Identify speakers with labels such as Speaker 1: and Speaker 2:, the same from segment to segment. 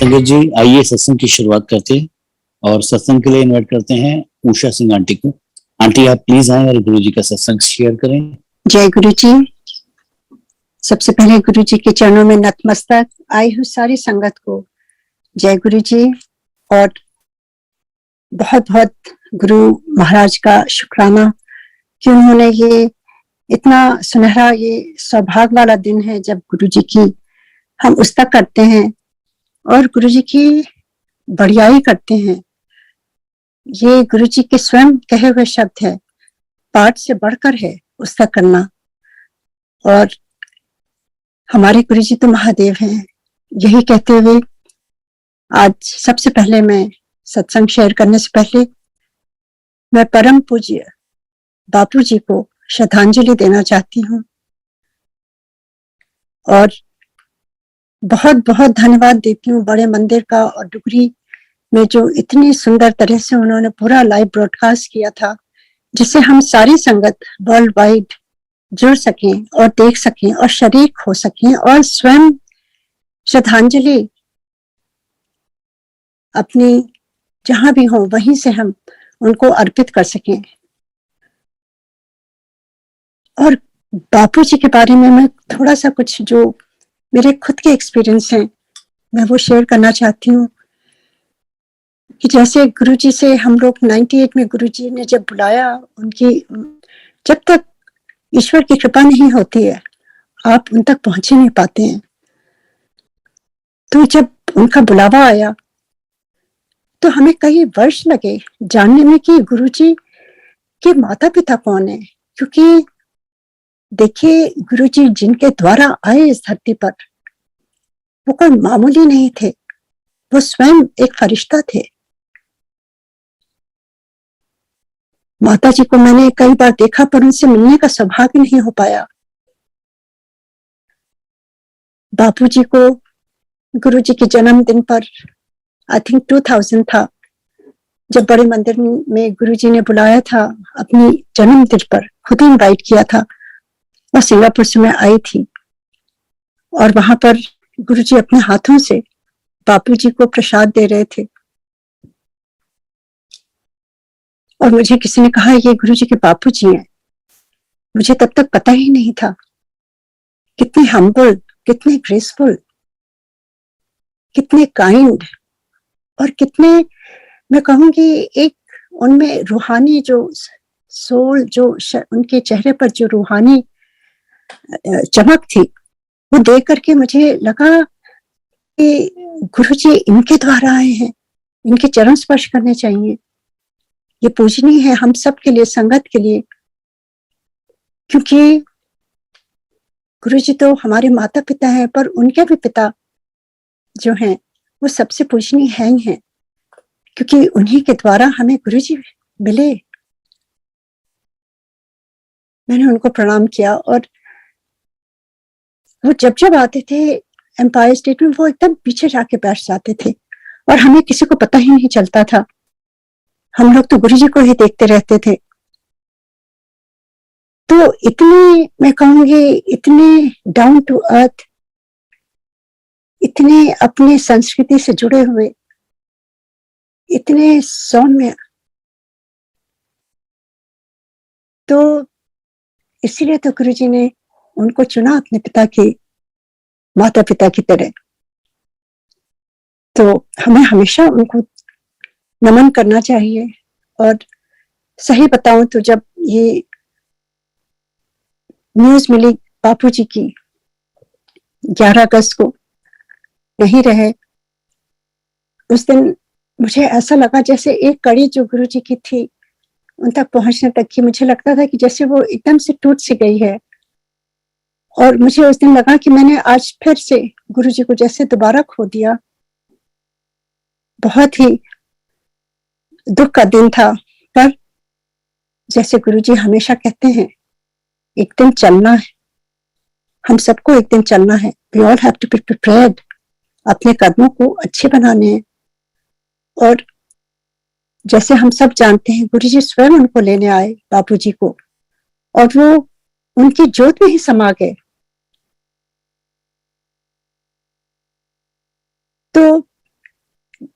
Speaker 1: संगत जी, आइए सत्संग की शुरुआत करते हैं और सत्संग के लिए इनवाइट करते हैं उषा सिंह आंटी को। आंटी आप प्लीज आए और गुरु जी का सत्संग शेयर करें।
Speaker 2: जय गुरु जी। सबसे पहले गुरु जी के चरणों में नतमस्तक। आई हुई सारी संगत को जय गुरु जी और बहुत बहुत गुरु महाराज का शुक्राना कि उन्होंने ये इतना सुनहरा ये सौभाग्य वाला दिन है जब गुरु जी की हम उस्तक करते हैं और गुरु जी की बढ़ियाई करते हैं। ये गुरु जी के स्वयं कहे हुए शब्द है, पाठ से बढ़कर है उस्तक करना। और हमारे गुरु जी तो महादेव हैं। यही कहते हुए आज सबसे पहले मैं सत्संग शेयर करने से पहले मैं परम पूज्य बापू जी को श्रद्धांजलि देना चाहती हूँ और बहुत बहुत धन्यवाद देती हूँ बड़े मंदिर का और डुगरी में जो इतनी सुंदर तरह से उन्होंने पूरा लाइव ब्रॉडकास्ट किया था, जिससे हम सारी संगत वर्ल्ड वाइड जुड़ सकें और देख सकें और शरीक हो सकें और स्वयं श्रद्धांजलि अपनी जहां भी हो वहीं से हम उनको अर्पित कर सकें। और बापू जी के बारे में मैं थोड़ा सा कुछ जो मेरे खुद के एक्सपीरियंस हैं मैं वो शेयर करना चाहती हूँ कि जैसे गुरु जी से हम लोग 98 में गुरु जी ने जब बुलाया, उनकी जब तक ईश्वर की कृपा नहीं होती है आप उन तक पहुंच ही नहीं पाते हैं। तो जब उनका बुलावा आया तो हमें कई वर्ष लगे जानने में कि गुरुजी के माता पिता कौन है, क्योंकि देखिए गुरुजी जिनके द्वारा आए इस धरती पर वो कोई मामूली नहीं थे, वो स्वयं एक फरिश्ता थे। माता जी को मैंने कई बार देखा पर उनसे मिलने का सौभाग्य नहीं हो पाया। बापू जी को गुरुजी के जन्मदिन पर आई थिंक 2000 था जब बड़े मंदिर में गुरुजी ने बुलाया था, अपनी जन्मदिन पर खुद ही इनवाइट किया था और सिंगापुर से मैं आई थी और वहां पर गुरुजी अपने हाथों से बापू जी को प्रसाद दे रहे थे और मुझे किसी ने कहा ये गुरुजी के बापू जी हैं। मुझे तब तक पता ही नहीं था कितने हम्बल, कितने ग्रेसफुल, कितने काइंड और कितने मैं कहूंगी एक उनमें रूहानी जो सोल, जो उनके चेहरे पर जो रूहानी चमक थी वो देख करके मुझे लगा कि गुरुजी इनके द्वारा आए हैं, इनके चरण स्पर्श करने चाहिए। ये पूजनीय है हम सब के लिए, संगत के लिए, क्योंकि गुरुजी तो हमारे माता पिता हैं पर उनके भी पिता जो हैं वो सबसे पूजनीय हैं ही हैं, क्योंकि उन्हीं के द्वारा हमें गुरुजी मिले। मैंने उनको प्रणाम किया और वो जब जब आते थे एम्पायर स्टेट में वो एकदम पीछे जाके बैठ जाते थे और हमें किसी को पता ही नहीं चलता था। हम लोग तो गुरुजी को ही देखते रहते थे। तो इतने मैं कहूंगी इतने डाउन टू अर्थ, इतने अपने संस्कृति से जुड़े हुए, इतने सौम्य, तो इसीलिए तो गुरुजी ने उनको चुना अपने पिता के, माता पिता की तरह। तो हमें हमेशा उनको नमन करना चाहिए। और सही बताऊं तो जब ये न्यूज मिली बापू जी की 11 अगस्त को नहीं रहे, उस दिन मुझे ऐसा लगा जैसे एक कड़ी जो गुरु जी की थी उन तक पहुंचने तक की, मुझे लगता था कि जैसे वो एकदम से टूट सी गई है। और मुझे उस दिन लगा कि मैंने आज फिर से गुरु जी को जैसे दोबारा खो दिया। बहुत ही दुख का दिन था, पर जैसे गुरु जी हमेशा कहते हैं एक दिन चलना है, हम सबको एक दिन चलना है। We all have to be prepared, अपने कदमों को अच्छे बनाने हैं। और जैसे हम सब जानते हैं गुरु जी स्वयं उनको लेने आए बापू जी को और वो उनकी ज्योत में ही समा गए। तो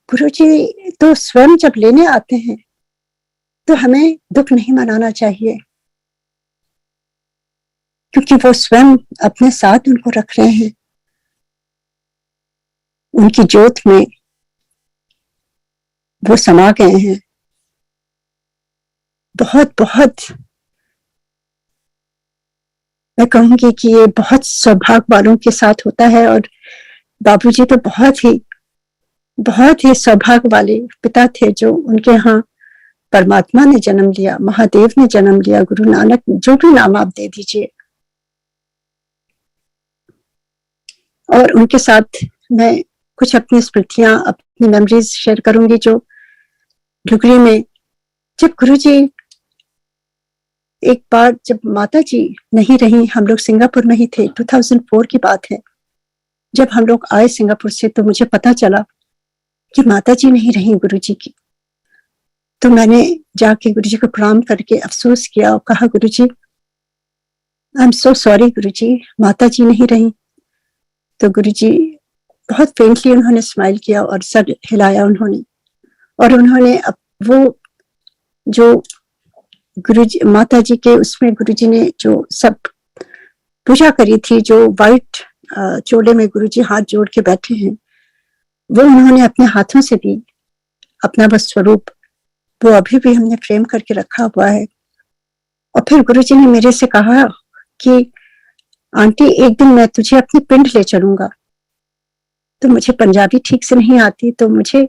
Speaker 2: गुरुजी तो स्वयं जब लेने आते हैं तो हमें दुख नहीं मनाना चाहिए, क्योंकि वो स्वयं अपने साथ उनको रख रहे हैं। उनकी ज्योत में वो समा गए हैं। बहुत बहुत मैं कहूंगी कि ये बहुत सौभाग्य वालों के साथ होता है, और बाबूजी तो बहुत ही सौभाग्य वाले पिता थे, जो उनके यहाँ परमात्मा ने जन्म लिया, महादेव ने जन्म लिया, गुरु नानक, जो भी नाम आप दे दीजिए। और उनके साथ मैं कुछ अपनी स्मृतियां, अपनी मेमोरीज शेयर करूंगी। जो डुगरी में जब गुरुजी, एक बार जब माता जी नहीं रही, हम लोग सिंगापुर में ही थे, 2004 की बात है। जब हम लोग आए सिंगापुर से तो मुझे पता चला कि माता जी नहीं रही गुरुजी की। तो मैंने जाके गुरुजी को प्रणाम करके अफसोस किया और कहा, गुरुजी आई एम सो सॉरी गुरुजी, माता जी नहीं रही। तो गुरुजी बहुत फेंटली उन्होंने स्माइल किया और सर हिलाया उन्होंने, और उन्होंने वो जो गुरुजी माता जी के उसमें गुरुजी ने जो सब पूजा करी थी, जो वाइट चोले में गुरुजी हाथ जोड़ के बैठे हैं, वो उन्होंने अपने हाथों से दी, अपना वो स्वरूप, वो अभी भी हमने फ्रेम करके रखा हुआ है। और फिर गुरुजी ने मेरे से कहा कि आंटी एक दिन मैं तुझे अपनी पिंड ले चलूंगा। तो मुझे पंजाबी ठीक से नहीं आती, तो मुझे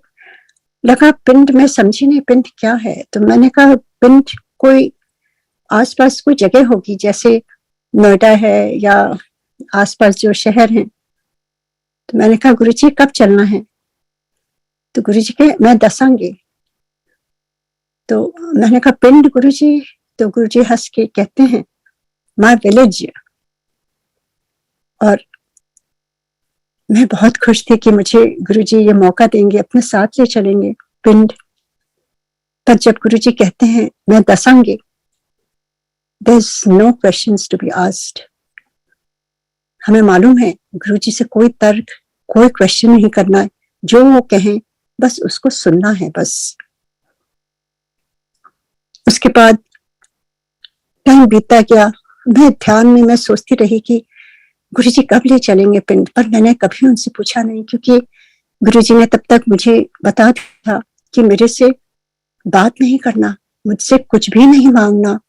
Speaker 2: लगा पिंड, में समझी नहीं पिंड क्या है। तो मैंने कहा पिंड कोई आसपास कोई जगह होगी, जैसे नोएडा है या आसपास जो शहर हैं। तो मैंने कहा गुरुजी कब चलना है? तो गुरुजी के मैं दसांगे। तो मैंने कहा पिंड गुरुजी? तो गुरुजी हंस के कहते हैं माय विलेज। और मैं बहुत खुश थी कि मुझे गुरुजी ये मौका देंगे, अपने साथ ले चलेंगे पिंड। पर जब गुरुजी कहते हैं मैं दसांगे, there's no questions to be asked। हमें मालूम है गुरुजी से कोई तर्क, कोई क्वेश्चन नहीं करना है, जो वो कहें बस उसको सुनना है बस। उसके बाद टाइम बीतता गया, मैं ध्यान में मैं सोचती रही कि गुरुजी कब ले चलेंगे पिंड, पर मैंने कभी उनसे पूछा नहीं, क्योंकि गुरुजी ने तब तक मुझे बता दिया था कि मेरे से बात नहीं करना, मुझसे कुछ भी नहीं मांगना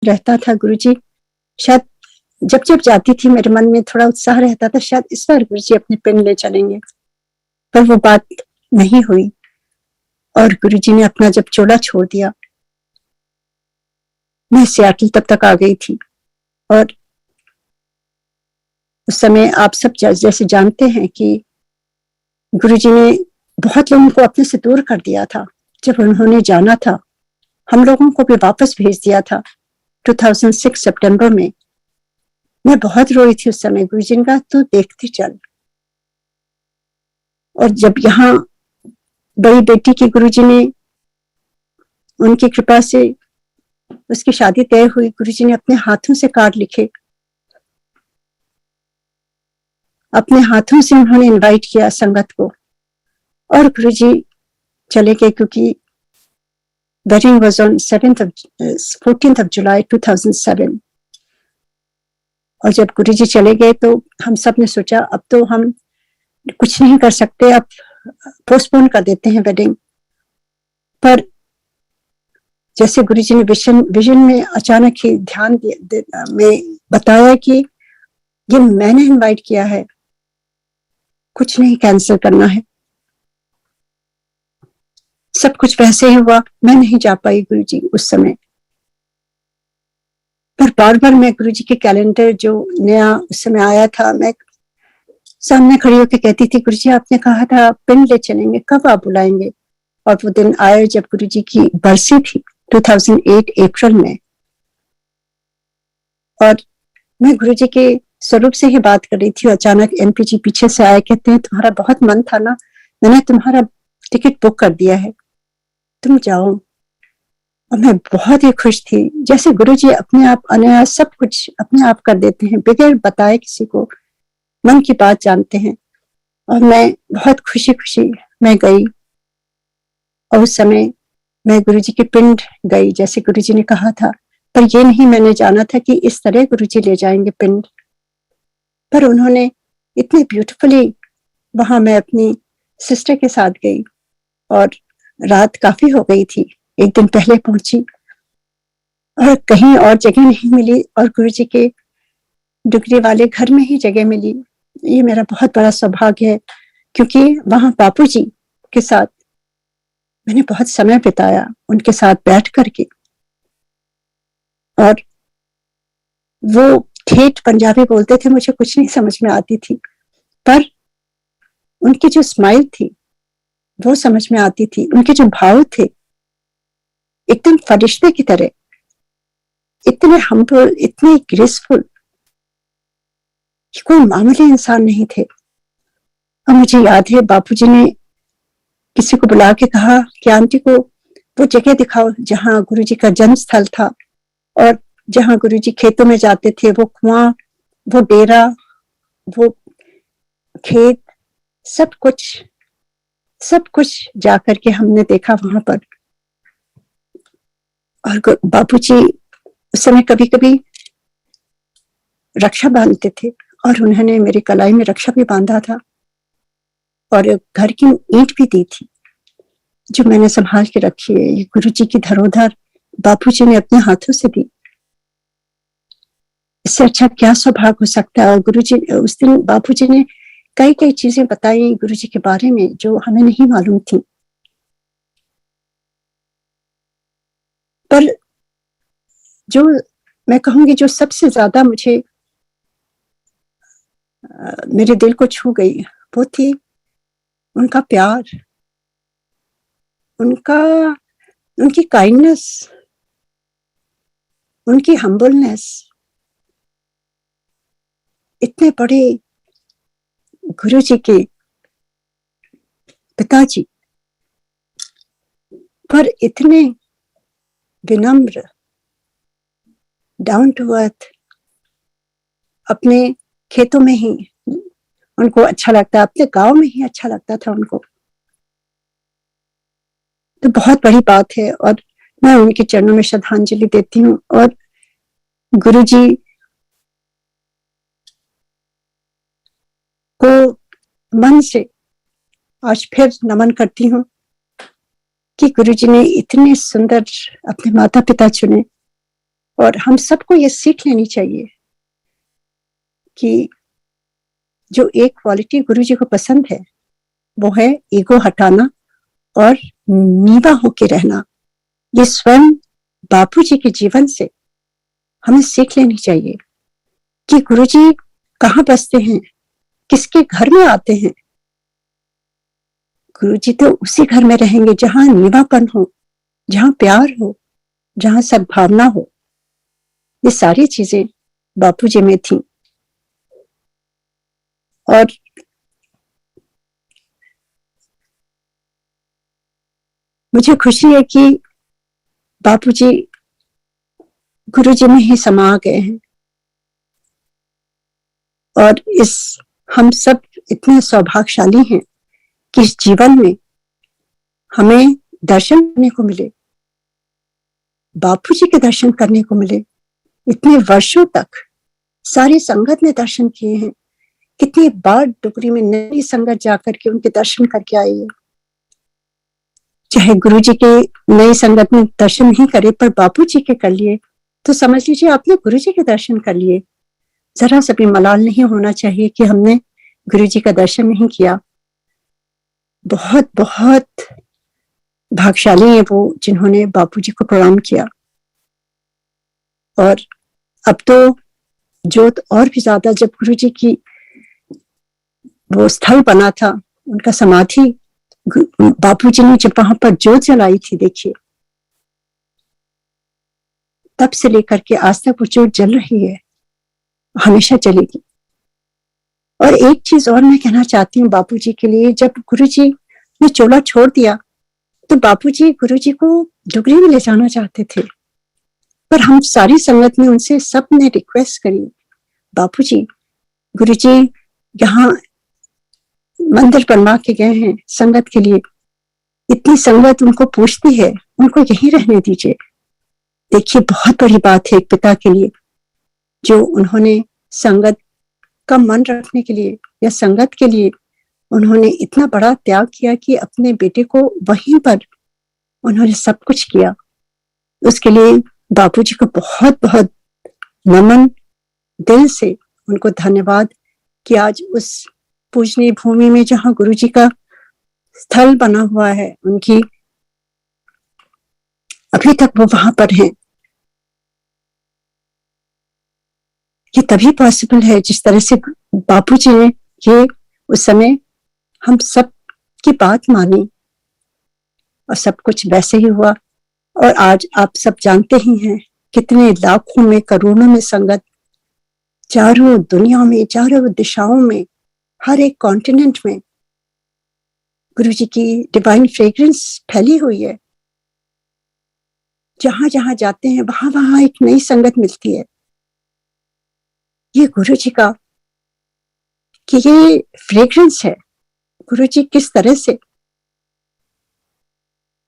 Speaker 2: रहता था। गुरुजी शायद जब जब जाती थी मेरे मन में थोड़ा उत्साह रहता था, शायद इस बार गुरुजी अपने पिंड ले चलेंगे, पर वो बात नहीं हुई। और गुरुजी ने अपना जब चोला छोड़ दिया, मैं सियाटल तब तक आ गई थी। और उस समय आप सब जैसे जानते हैं कि गुरुजी ने बहुत लोगों को अपने से दूर कर दिया था। जब उन्होंने जाना था, हम लोगों को भी वापस भेज दिया था 2006 सितंबर में। मैं बहुत रोई थी उस समय। गुरुजी का तो देखते चल। और जब यहाँ बड़ी बेटी की गुरुजी ने, उनकी कृपा से उसकी शादी तय हुई, गुरुजी ने अपने हाथों से कार्ड लिखे, अपने हाथों से उन्होंने इनवाइट किया संगत को, और गुरुजी चले गए, क्योंकि wedding was on 14th of July 2007। और जब गुरुजी चले गए तो हम सब ने सोचा अब तो हम कुछ नहीं कर सकते, अब पोस्टपोन कर देते हैं वेडिंग। पर जैसे गुरुजी ने विजन में अचानक ही ध्यान में बताया कि ये मैंने इनवाइट किया है, कुछ नहीं कैंसिल करना है। सब कुछ वैसे ही हुआ। मैं नहीं जा पाई गुरुजी उस समय, पर बार बार मैं गुरुजी के कैलेंडर जो नया उस समय आया था, मैं सामने खड़ी होकर कहती थी गुरुजी आपने कहा था पिंड ले चलेंगे, कब आप बुलाएंगे? और वो दिन आए जब गुरुजी की बरसी थी 2008 अप्रैल में। और मैं गुरुजी के स्वरूप से ही बात कर रही थी, अचानक एनपीजी पीछे से आए, कहते हैं तुम्हारा बहुत मन था ना, मैंने तुम्हारा टिकट बुक कर दिया है, तुम जाओ। और मैं बहुत ही खुश थी, जैसे गुरुजी अपने आप अनायास सब कुछ अपने आप कर देते हैं, बगैर बताए किसी को मन की बात जानते हैं। और मैं बहुत खुशी खुशी मैं गई और उस समय मैं गुरुजी के पिंड गई जैसे गुरुजी ने कहा था, पर ये नहीं मैंने जाना था कि इस तरह गुरुजी ले जाएंगे पिंड। पर उन्होंने इतने ब्यूटीफुली, वहां मैं अपनी सिस्टर के साथ गई और रात काफी हो गई थी, एक दिन पहले पहुंची और कहीं और जगह नहीं मिली और गुरुजी के डुगरी वाले घर में ही जगह मिली। ये मेरा बहुत बड़ा सौभाग्य है क्योंकि वहां बापूजी के साथ मैंने बहुत समय बिताया, उनके साथ बैठ करके। और वो ठेठ पंजाबी बोलते थे, मुझे कुछ नहीं समझ में आती थी, पर उनकी जो स्माइल थी वो समझ में आती थी। उनके जो भाव थे एकदम फरिश्ते की तरह, इतने हम्बल, इतने ग्रेसफुल, कोई मामूली इंसान नहीं थे। और मुझे याद है बापूजी ने किसी को बुला के कहा कि आंटी को वो जगह दिखाओ जहां गुरुजी का जन्म स्थल था और जहां गुरुजी खेतों में जाते थे, वो कुआं, वो डेरा, वो खेत, सब कुछ जाकर के हमने देखा वहां पर। और बापूजी उस समय कभी कभी रक्षा बांधते थे और उन्होंने मेरी कलाई में रक्षा भी बांधा था और घर की ईंट भी दी थी जो मैंने संभाल के रखी है। ये गुरुजी की धरोहर बापूजी ने अपने हाथों से दी। इससे अच्छा क्या सौभाग्य हो सकता है। और गुरुजी उस दिन बापूजी ने कई कई चीजें बताई गुरुजी के बारे में जो हमें नहीं मालूम थी। पर जो मैं कहूंगी जो सबसे ज्यादा मुझे मेरे दिल को छू गई वो थी उनका प्यार, उनकी काइंडनेस, उनकी हम्बलनेस। इतने बड़े गुरुजी के पिताजी पर इतने विनम्र, डाउन टू अर्थ, अपने खेतों में ही उनको अच्छा लगता, अपने गांव में ही अच्छा लगता था उनको। तो बहुत बड़ी बात है और मैं उनके चरणों में श्रद्धांजलि देती हूँ और गुरुजी को मन से आज फिर नमन करती हूँ कि गुरुजी ने इतने सुंदर अपने माता पिता चुने। और हम सबको ये सीख लेनी चाहिए कि जो एक क्वालिटी गुरुजी को पसंद है वो है ईगो हटाना और नीवा होके रहना। ये स्वयं बापूजी के जीवन से हमें सीख लेनी चाहिए कि गुरुजी कहाँ बसते हैं, किसके घर में आते हैं। गुरुजी तो उसी घर में रहेंगे जहां नीवापन हो, जहां प्यार हो, जहां सद्भावना हो। ये सारी चीजें बापूजी में थी। और मुझे खुशी है कि बापूजी गुरुजी में ही समा गए हैं और हम सब इतने सौभाग्यशाली हैं कि इस जीवन में हमें दर्शन करने को मिले, बापूजी के दर्शन करने को मिले। इतने वर्षों तक सारी संगत ने दर्शन किए हैं। कितनी बार डुगरी में नई संगत जाकर के उनके दर्शन करके आई है। चाहे गुरुजी के नई संगत में दर्शन नहीं करे पर बापूजी के कर लिए तो समझ लीजिए आपने गुरुजी के दर्शन कर लिए। जरा सा भी मलाल नहीं होना चाहिए कि हमने गुरुजी का दर्शन नहीं किया। बहुत बहुत भाग्यशाली है वो जिन्होंने बापूजी को प्रणाम किया। और अब तो जोत और भी ज्यादा, जब गुरुजी की वो स्थल बना था, उनका समाधि, बापूजी ने जब वहां पर जोत जलाई थी, देखिए तब से लेकर के आज तक वो जोत जल रही है, हमेशा चलेगी। और एक चीज और मैं कहना चाहती हूँ बापूजी के लिए, जब गुरुजी ने चोला छोड़ दिया तो बापूजी गुरुजी को डुगरी में ले जाना चाहते थे, पर हम सारी संगत में उनसे सब ने रिक्वेस्ट करी, बापूजी गुरुजी यहाँ मंदिर बनवा के गए हैं संगत के लिए, इतनी संगत उनको पूछती है, उनको यहीं रहने दीजिए। देखिए बहुत बड़ी बात है एक पिता के लिए, जो उन्होंने संगत का मन रखने के लिए या संगत के लिए उन्होंने इतना बड़ा त्याग किया कि अपने बेटे को वहीं पर उन्होंने सब कुछ किया। उसके लिए बापूजी को बहुत बहुत नमन, दिल से उनको धन्यवाद कि आज उस पूजनीय भूमि में जहां गुरुजी का स्थल बना हुआ है, उनकी अभी तक वो वहां पर हैं। ये तभी पॉसिबल है जिस तरह से बापूजी ने ये उस समय हम सब की बात मानी और सब कुछ वैसे ही हुआ। और आज आप सब जानते ही हैं कितने लाखों में, करोड़ों में संगत चारों दुनिया में, चारों दिशाओं में, हर एक कॉन्टिनेंट में गुरुजी की डिवाइन फ्रेग्रेंस फैली हुई है। जहां जहां जाते हैं वहां वहां एक नई संगत मिलती है। ये गुरुजी का कि ये फ्रेग्रेंस है। गुरुजी किस तरह से,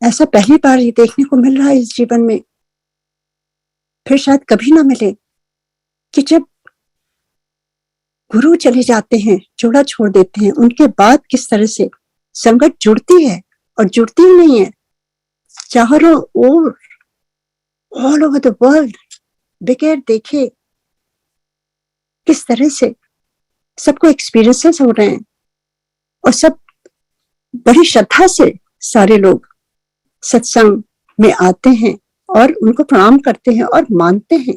Speaker 2: ऐसा पहली बार ही देखने को मिल रहा है इस जीवन में, फिर शायद कभी ना मिले, कि जब गुरु चले जाते हैं, जोड़ा छोड़ देते हैं, उनके बाद किस तरह से संगत जुड़ती है। और जुड़ती ही नहीं है, चारों ओर, ऑल ओवर द वर्ल्ड, बगैर देखे किस तरह से सबको एक्सपीरियंसेस हो रहे हैं। और सब बड़ी श्रद्धा से सारे लोग सत्संग में आते हैं और उनको प्रणाम करते हैं और मानते हैं।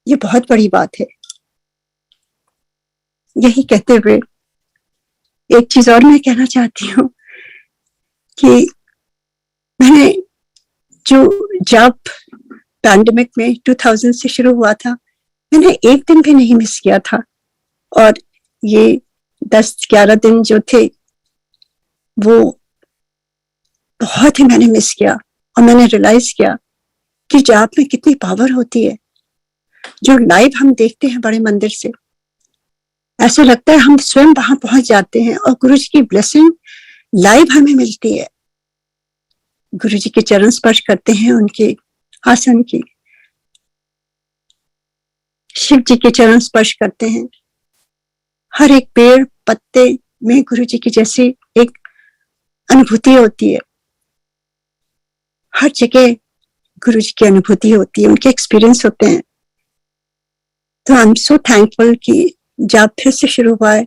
Speaker 2: ये बहुत बड़ी बात है। यही कहते हुए एक चीज और मैं कहना चाहती हूँ कि मैंने जो जब पैंडेमिक में 2000 से शुरू हुआ था, मैंने एक दिन भी नहीं मिस किया था। और ये 10-11 दिन जो थे वो बहुत ही मैंने मिस किया। और मैंने रियलाइज किया कि जाप में कितनी पावर होती है। जो लाइव हम देखते हैं बड़े मंदिर से, ऐसा लगता है हम स्वयं वहां पहुंच जाते हैं और गुरुजी की ब्लेसिंग लाइव हमें मिलती है। गुरुजी के चरण स्पर्श करते हैं, उनके आसन की, शिव जी के चरण स्पर्श करते हैं। हर एक पेड़ पत्ते में गुरुजी की जैसी एक अनुभूति होती है। हर जगह गुरुजी की अनुभूति होती है, उनके एक्सपीरियंस होते हैं। तो आई एम सो थैंकफुल कि जब फिर से शुरू हुआ है।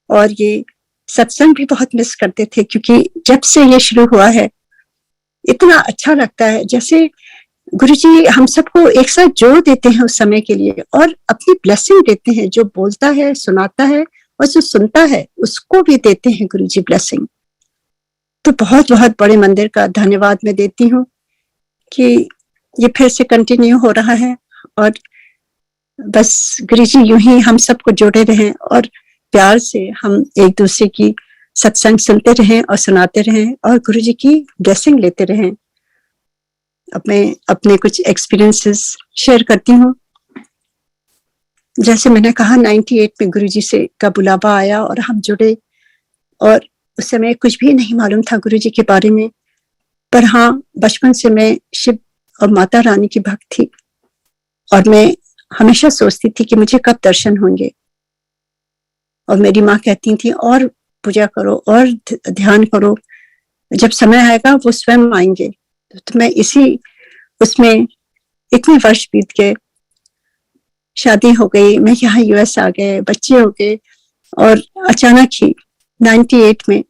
Speaker 2: और ये सत्संग भी बहुत मिस करते थे, क्योंकि जब से ये शुरू हुआ है इतना अच्छा लगता है, जैसे गुरुजी हम सबको एक साथ जोड़ देते हैं उस समय के लिए और अपनी ब्लेसिंग देते हैं। जो बोलता है, सुनाता है, और जो सुनता है उसको भी देते हैं गुरुजी ब्लेसिंग। तो बहुत बहुत बड़े मंदिर का धन्यवाद मैं देती हूँ कि ये फिर से कंटिन्यू हो रहा है। और बस गुरुजी यूं ही हम सबको जोड़े रहें और प्यार से हम एक दूसरे की सत्संग सुनते रहें और सुनाते रहें और गुरुजी की ब्लेसिंग लेते रहें। अब मैं अपने कुछ एक्सपीरियंसेस शेयर करती हूँ। जैसे मैंने कहा 98 में गुरुजी से का बुलावा आया और हम जुड़े। और उस समय कुछ भी नहीं मालूम था गुरुजी के बारे में, पर हाँ, बचपन से मैं शिव और माता रानी की भक्त थी और मैं हमेशा सोचती थी कि मुझे कब दर्शन होंगे। और मेरी माँ कहती थी और पूजा करो और ध्यान करो, जब समय आएगा वो स्वयं आएंगे। तो मैं इसी उसमें इतने वर्ष बीत गए, शादी हो गई, मैं यहाँ यूएस आ गए, बच्चे हो गए। और अचानक ही 98 में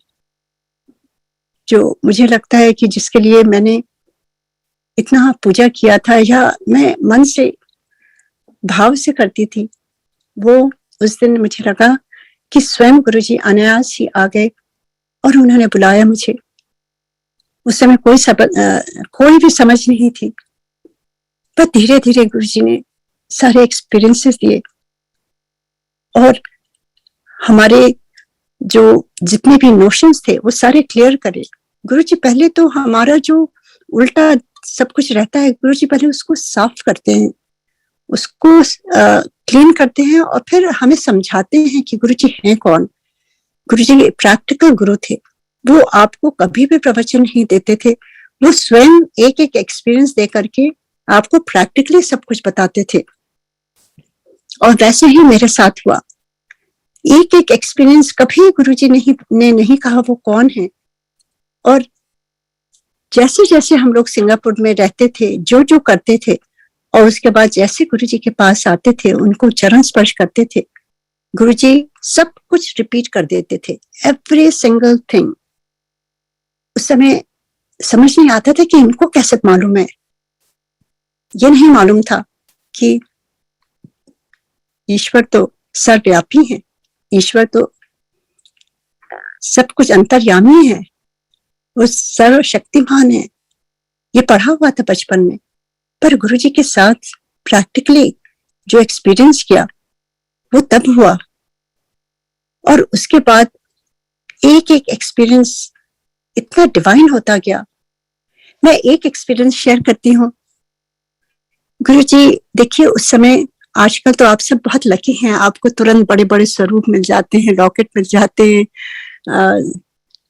Speaker 2: जो मुझे लगता है कि जिसके लिए मैंने इतना पूजा किया था या मैं मन से भाव से करती थी, वो उस दिन मुझे लगा कि स्वयं गुरुजी अनायास ही आ गए और उन्होंने बुलाया मुझे। उस समय कोई भी समझ नहीं थी, पर धीरे धीरे गुरुजी ने सारे एक्सपीरियंसेस दिए और हमारे जो जितने भी नोशंस थे वो सारे क्लियर करे। गुरुजी पहले तो हमारा जो उल्टा सब कुछ रहता है, गुरुजी पहले उसको साफ करते हैं, उसको क्लीन करते हैं और फिर हमें समझाते हैं कि गुरुजी हैं कौन। गुरुजी प्रैक्टिकल गुरु थे। वो आपको कभी भी प्रवचन नहीं देते थे, वो स्वयं एक एक एक्सपीरियंस दे करके आपको प्रैक्टिकली सब कुछ बताते थे। और वैसे ही मेरे साथ हुआ। एक एक एक्सपीरियंस कभी गुरुजी ने नहीं कहा वो कौन है। और जैसे जैसे हम लोग सिंगापुर में रहते थे, जो जो करते थे, और उसके बाद जैसे गुरुजी के पास आते थे, उनको चरण स्पर्श करते थे, गुरुजी सब कुछ रिपीट कर देते थे, एवरी सिंगल थिंग। उस समय समझ नहीं आता था कि इनको कैसे मालूम है। ये नहीं मालूम था कि ईश्वर तो सर्वव्यापी है, ईश्वर तो सब कुछ अंतर्यामी है, वो सर्वशक्तिमान है। ये पढ़ा हुआ था बचपन में, पर गुरुजी के साथ प्रैक्टिकली जो एक्सपीरियंस किया वो तब हुआ। और उसके बाद एक एक एक्सपीरियंस इतना डिवाइन होता गया। मैं एक एक्सपीरियंस शेयर करती हूँ। गुरुजी देखिए, उस समय, आजकल तो आप सब बहुत लकी हैं, आपको तुरंत बड़े बड़े स्वरूप मिल जाते हैं, लॉकेट मिल जाते हैं,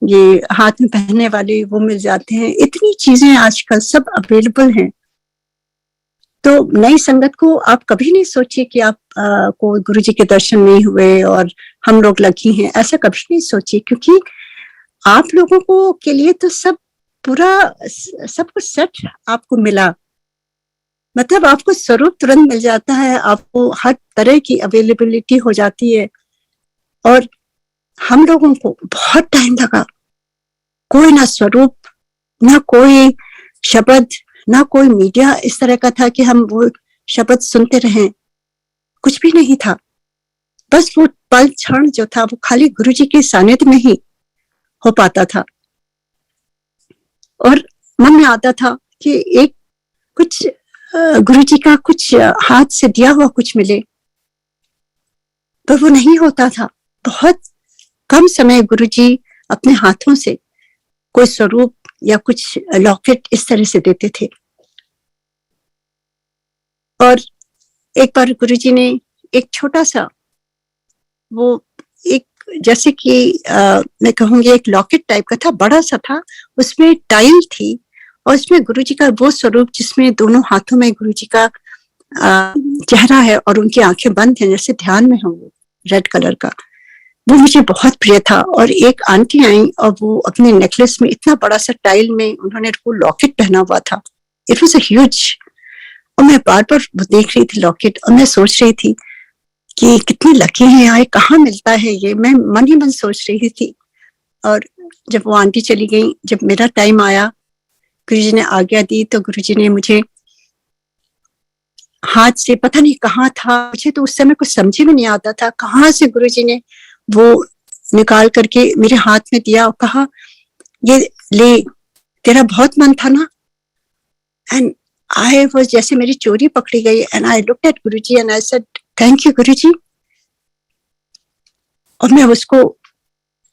Speaker 2: ये हाथ में पहनने वाले वो मिल जाते हैं, इतनी चीजें आजकल सब अवेलेबल हैं। तो नई संगत को आप कभी नहीं सोचिए कि आप को गुरुजी के दर्शन नहीं हुए और हम लोग लकी हैं, ऐसा कभी नहीं सोचिए, क्योंकि आप लोगों को के लिए तो सब पूरा सब कुछ सेट आपको मिला। मतलब आपको स्वरूप तुरंत मिल जाता है, आपको हर तरह की अवेलेबिलिटी हो जाती है। और हम लोगों को बहुत टाइम लगा, कोई ना स्वरूप, ना कोई शब्द, ना कोई मीडिया इस तरह का था कि हम वो शब्द सुनते रहें, कुछ भी नहीं था। बस वो पल क्षण जो था वो खाली गुरुजी के सानिध्य में ही हो पाता था। और मन में आता था कि एक कुछ गुरुजी का कुछ हाथ से दिया हुआ कुछ मिले, पर वो नहीं होता था। बहुत कम समय गुरुजी अपने हाथों से कोई स्वरूप या कुछ लॉकेट इस तरह से देते थे। और एक बार गुरुजी ने एक छोटा सा, वो एक जैसे कि मैं कहूंगी एक लॉकेट टाइप का था, बड़ा सा था, उसमें टाइल थी, और उसमें गुरुजी का वो स्वरूप जिसमें दोनों हाथों में गुरुजी का चेहरा है और उनकी आंखें बंद हैं, जैसे ध्यान में हो, वो रेड कलर का, वो मुझे बहुत प्रिय था। और एक आंटी आई और वो अपने नेकलेस में इतना बड़ा सा टाइल में उन्होंने वो लॉकेट पहना हुआ था। It was a huge. और मैं बार बार देख रही थी लॉकेट, और मैं सोच रही थी कि कितनी लकी है यार, कहाँ मिलता है ये, मैं मन ही मन सोच रही थी। और जब वो आंटी चली गई, जब मेरा टाइम आया, गुरुजी ने आज्ञा दी, तो गुरुजी ने मुझे हाथ से, पता नहीं कहाँ था, मुझे तो उस समय कुछ समझ में नहीं आता था, कहाँ से गुरुजी ने वो निकाल करके मेरे हाथ में दिया और कहा, ये ले, तेरा बहुत मन था ना। एंड आई वाज, जैसे मेरी चोरी पकड़ी गई, and I looked at Guruji and I said thank you Guruji. और मैं उसको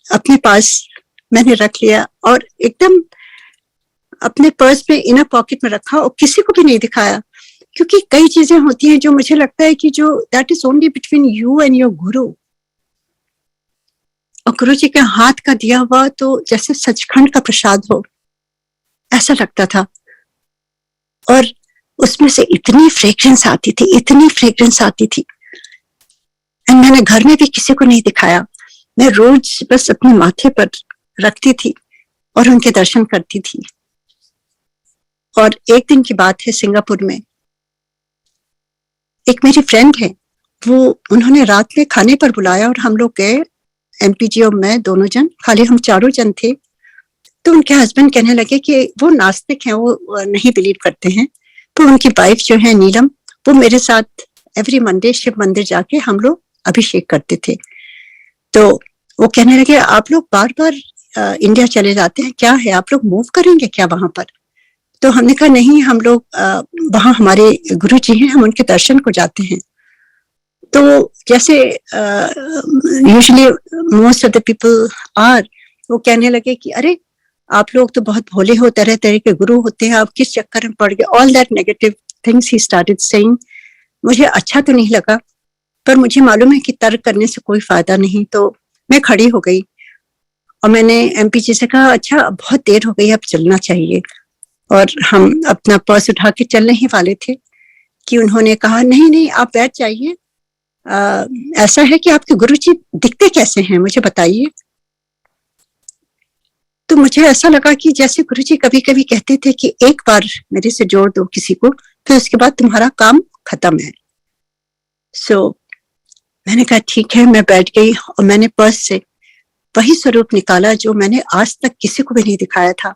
Speaker 2: अपने पास मैंने रख लिया और एकदम अपने पर्स में इनर पॉकेट में रखा और किसी को भी नहीं दिखाया, क्योंकि कई चीजें होती हैं जो मुझे लगता है कि जो that is only between you and your गुरु। और गुरु जी के हाथ का दिया हुआ तो जैसे सचखंड का प्रसाद हो, ऐसा लगता था। और उसमें से इतनी फ्रेग्रेंस आती थी, इतनी फ्रेग्रेंस आती थी। एंड मैंने घर में भी किसी को नहीं दिखाया, मैं रोज बस अपने माथे पर रखती थी और उनके दर्शन करती थी। और एक दिन की बात है, सिंगापुर में एक मेरी फ्रेंड है, वो उन्होंने रात में खाने पर बुलाया और हम लोग गए, एमपीजी और मैं दोनों जन, खाली हम चारों जन थे। तो उनके हस्बैंड कहने लगे कि वो नास्तिक हैं, वो नहीं बिलीव करते हैं। तो उनकी वाइफ जो है नीलम, वो मेरे साथ एवरी मंडे शिव मंदिर जाके हम लोग अभिषेक करते थे। तो वो कहने लगे, आप लोग बार बार इंडिया चले जाते हैं, क्या है, आप लोग मूव करेंगे क्या वहां पर? तो हमने कहा नहीं, हम लोग वहां हमारे गुरु जी हैं, हम उनके दर्शन को जाते हैं। तो जैसे usually most of the people are, वो कहने लगे कि अरे आप लोग तो बहुत भोले हो, तरह तरह के गुरु होते हैं, आप किस चक्कर में पड़ गए, all that negative things he started saying. मुझे अच्छा तो नहीं लगा, पर मुझे मालूम है कि तर्क करने से कोई फायदा नहीं, तो मैं खड़ी हो गई और मैंने एमपी जी से कहा अच्छा अब बहुत देर हो गई, अब चलना चाहिए। और हम अपना पर्स उठा के चलने ही वाले थे कि उन्होंने कहा नहीं नहीं आप बैठ जाइए, ऐसा है कि आपके गुरुजी दिखते कैसे हैं मुझे बताइए। तो मुझे ऐसा लगा कि जैसे गुरुजी कभी कभी कहते थे कि एक बार मेरे से जोड़ दो किसी को, फिर उसके बाद तुम्हारा काम खत्म है। सो मैंने कहा ठीक है, मैं बैठ गई और मैंने पर्स से वही स्वरूप निकाला जो मैंने आज तक किसी को भी नहीं दिखाया था,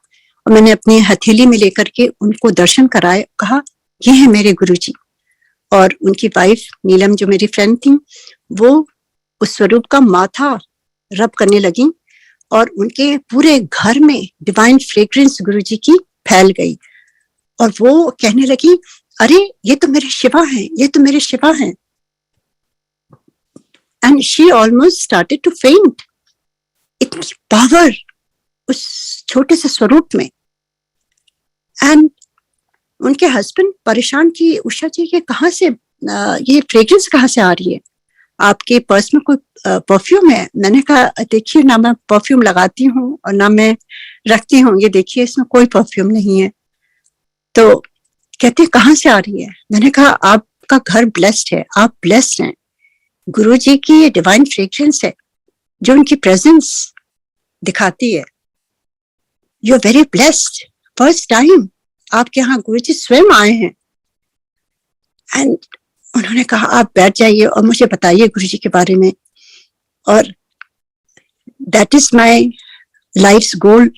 Speaker 2: और मैंने अपनी हथेली में लेकर के उनको दर्शन कराए, कहा ये है मेरे गुरुजी। और उनकी वाइफ नीलम जो मेरी फ्रेंड थी, वो उस स्वरूप का माथा रब करने लगी और उनके पूरे घर में डिवाइन फ्रेग्रेंस गुरुजी की फैल गई। और वो कहने लगी अरे ये तो मेरे शिवा हैं, ये तो मेरे शिवा हैं। And she almost started to faint, इतनी पावर उस छोटे से स्वरूप में। एंड उनके हस्बैंड परेशान कि उषा जी ये कहाँ से, ये फ्रेग्रेंस कहाँ से आ रही है, आपके पर्स में कोई परफ्यूम है? मैंने कहा देखिए ना मैं परफ्यूम लगाती हूँ और ना मैं रखती हूँ, ये देखिए इसमें कोई परफ्यूम नहीं है। तो कहते कहाँ से आ रही है? मैंने कहा आपका घर ब्लेस्ड है, आप ब्लेस्ड हैं, गुरुजी की ये डिवाइन फ्रेग्रेंस है जो उनकी प्रेजेंस दिखाती है। You are very blessed, first time आपके यहाँ गुरुजी स्वयं आए हैं। एंड उन्होंने कहा आप बैठ जाइए और मुझे बताइए गुरुजी के बारे में। और दैट इज माय लाइफ्स गोल,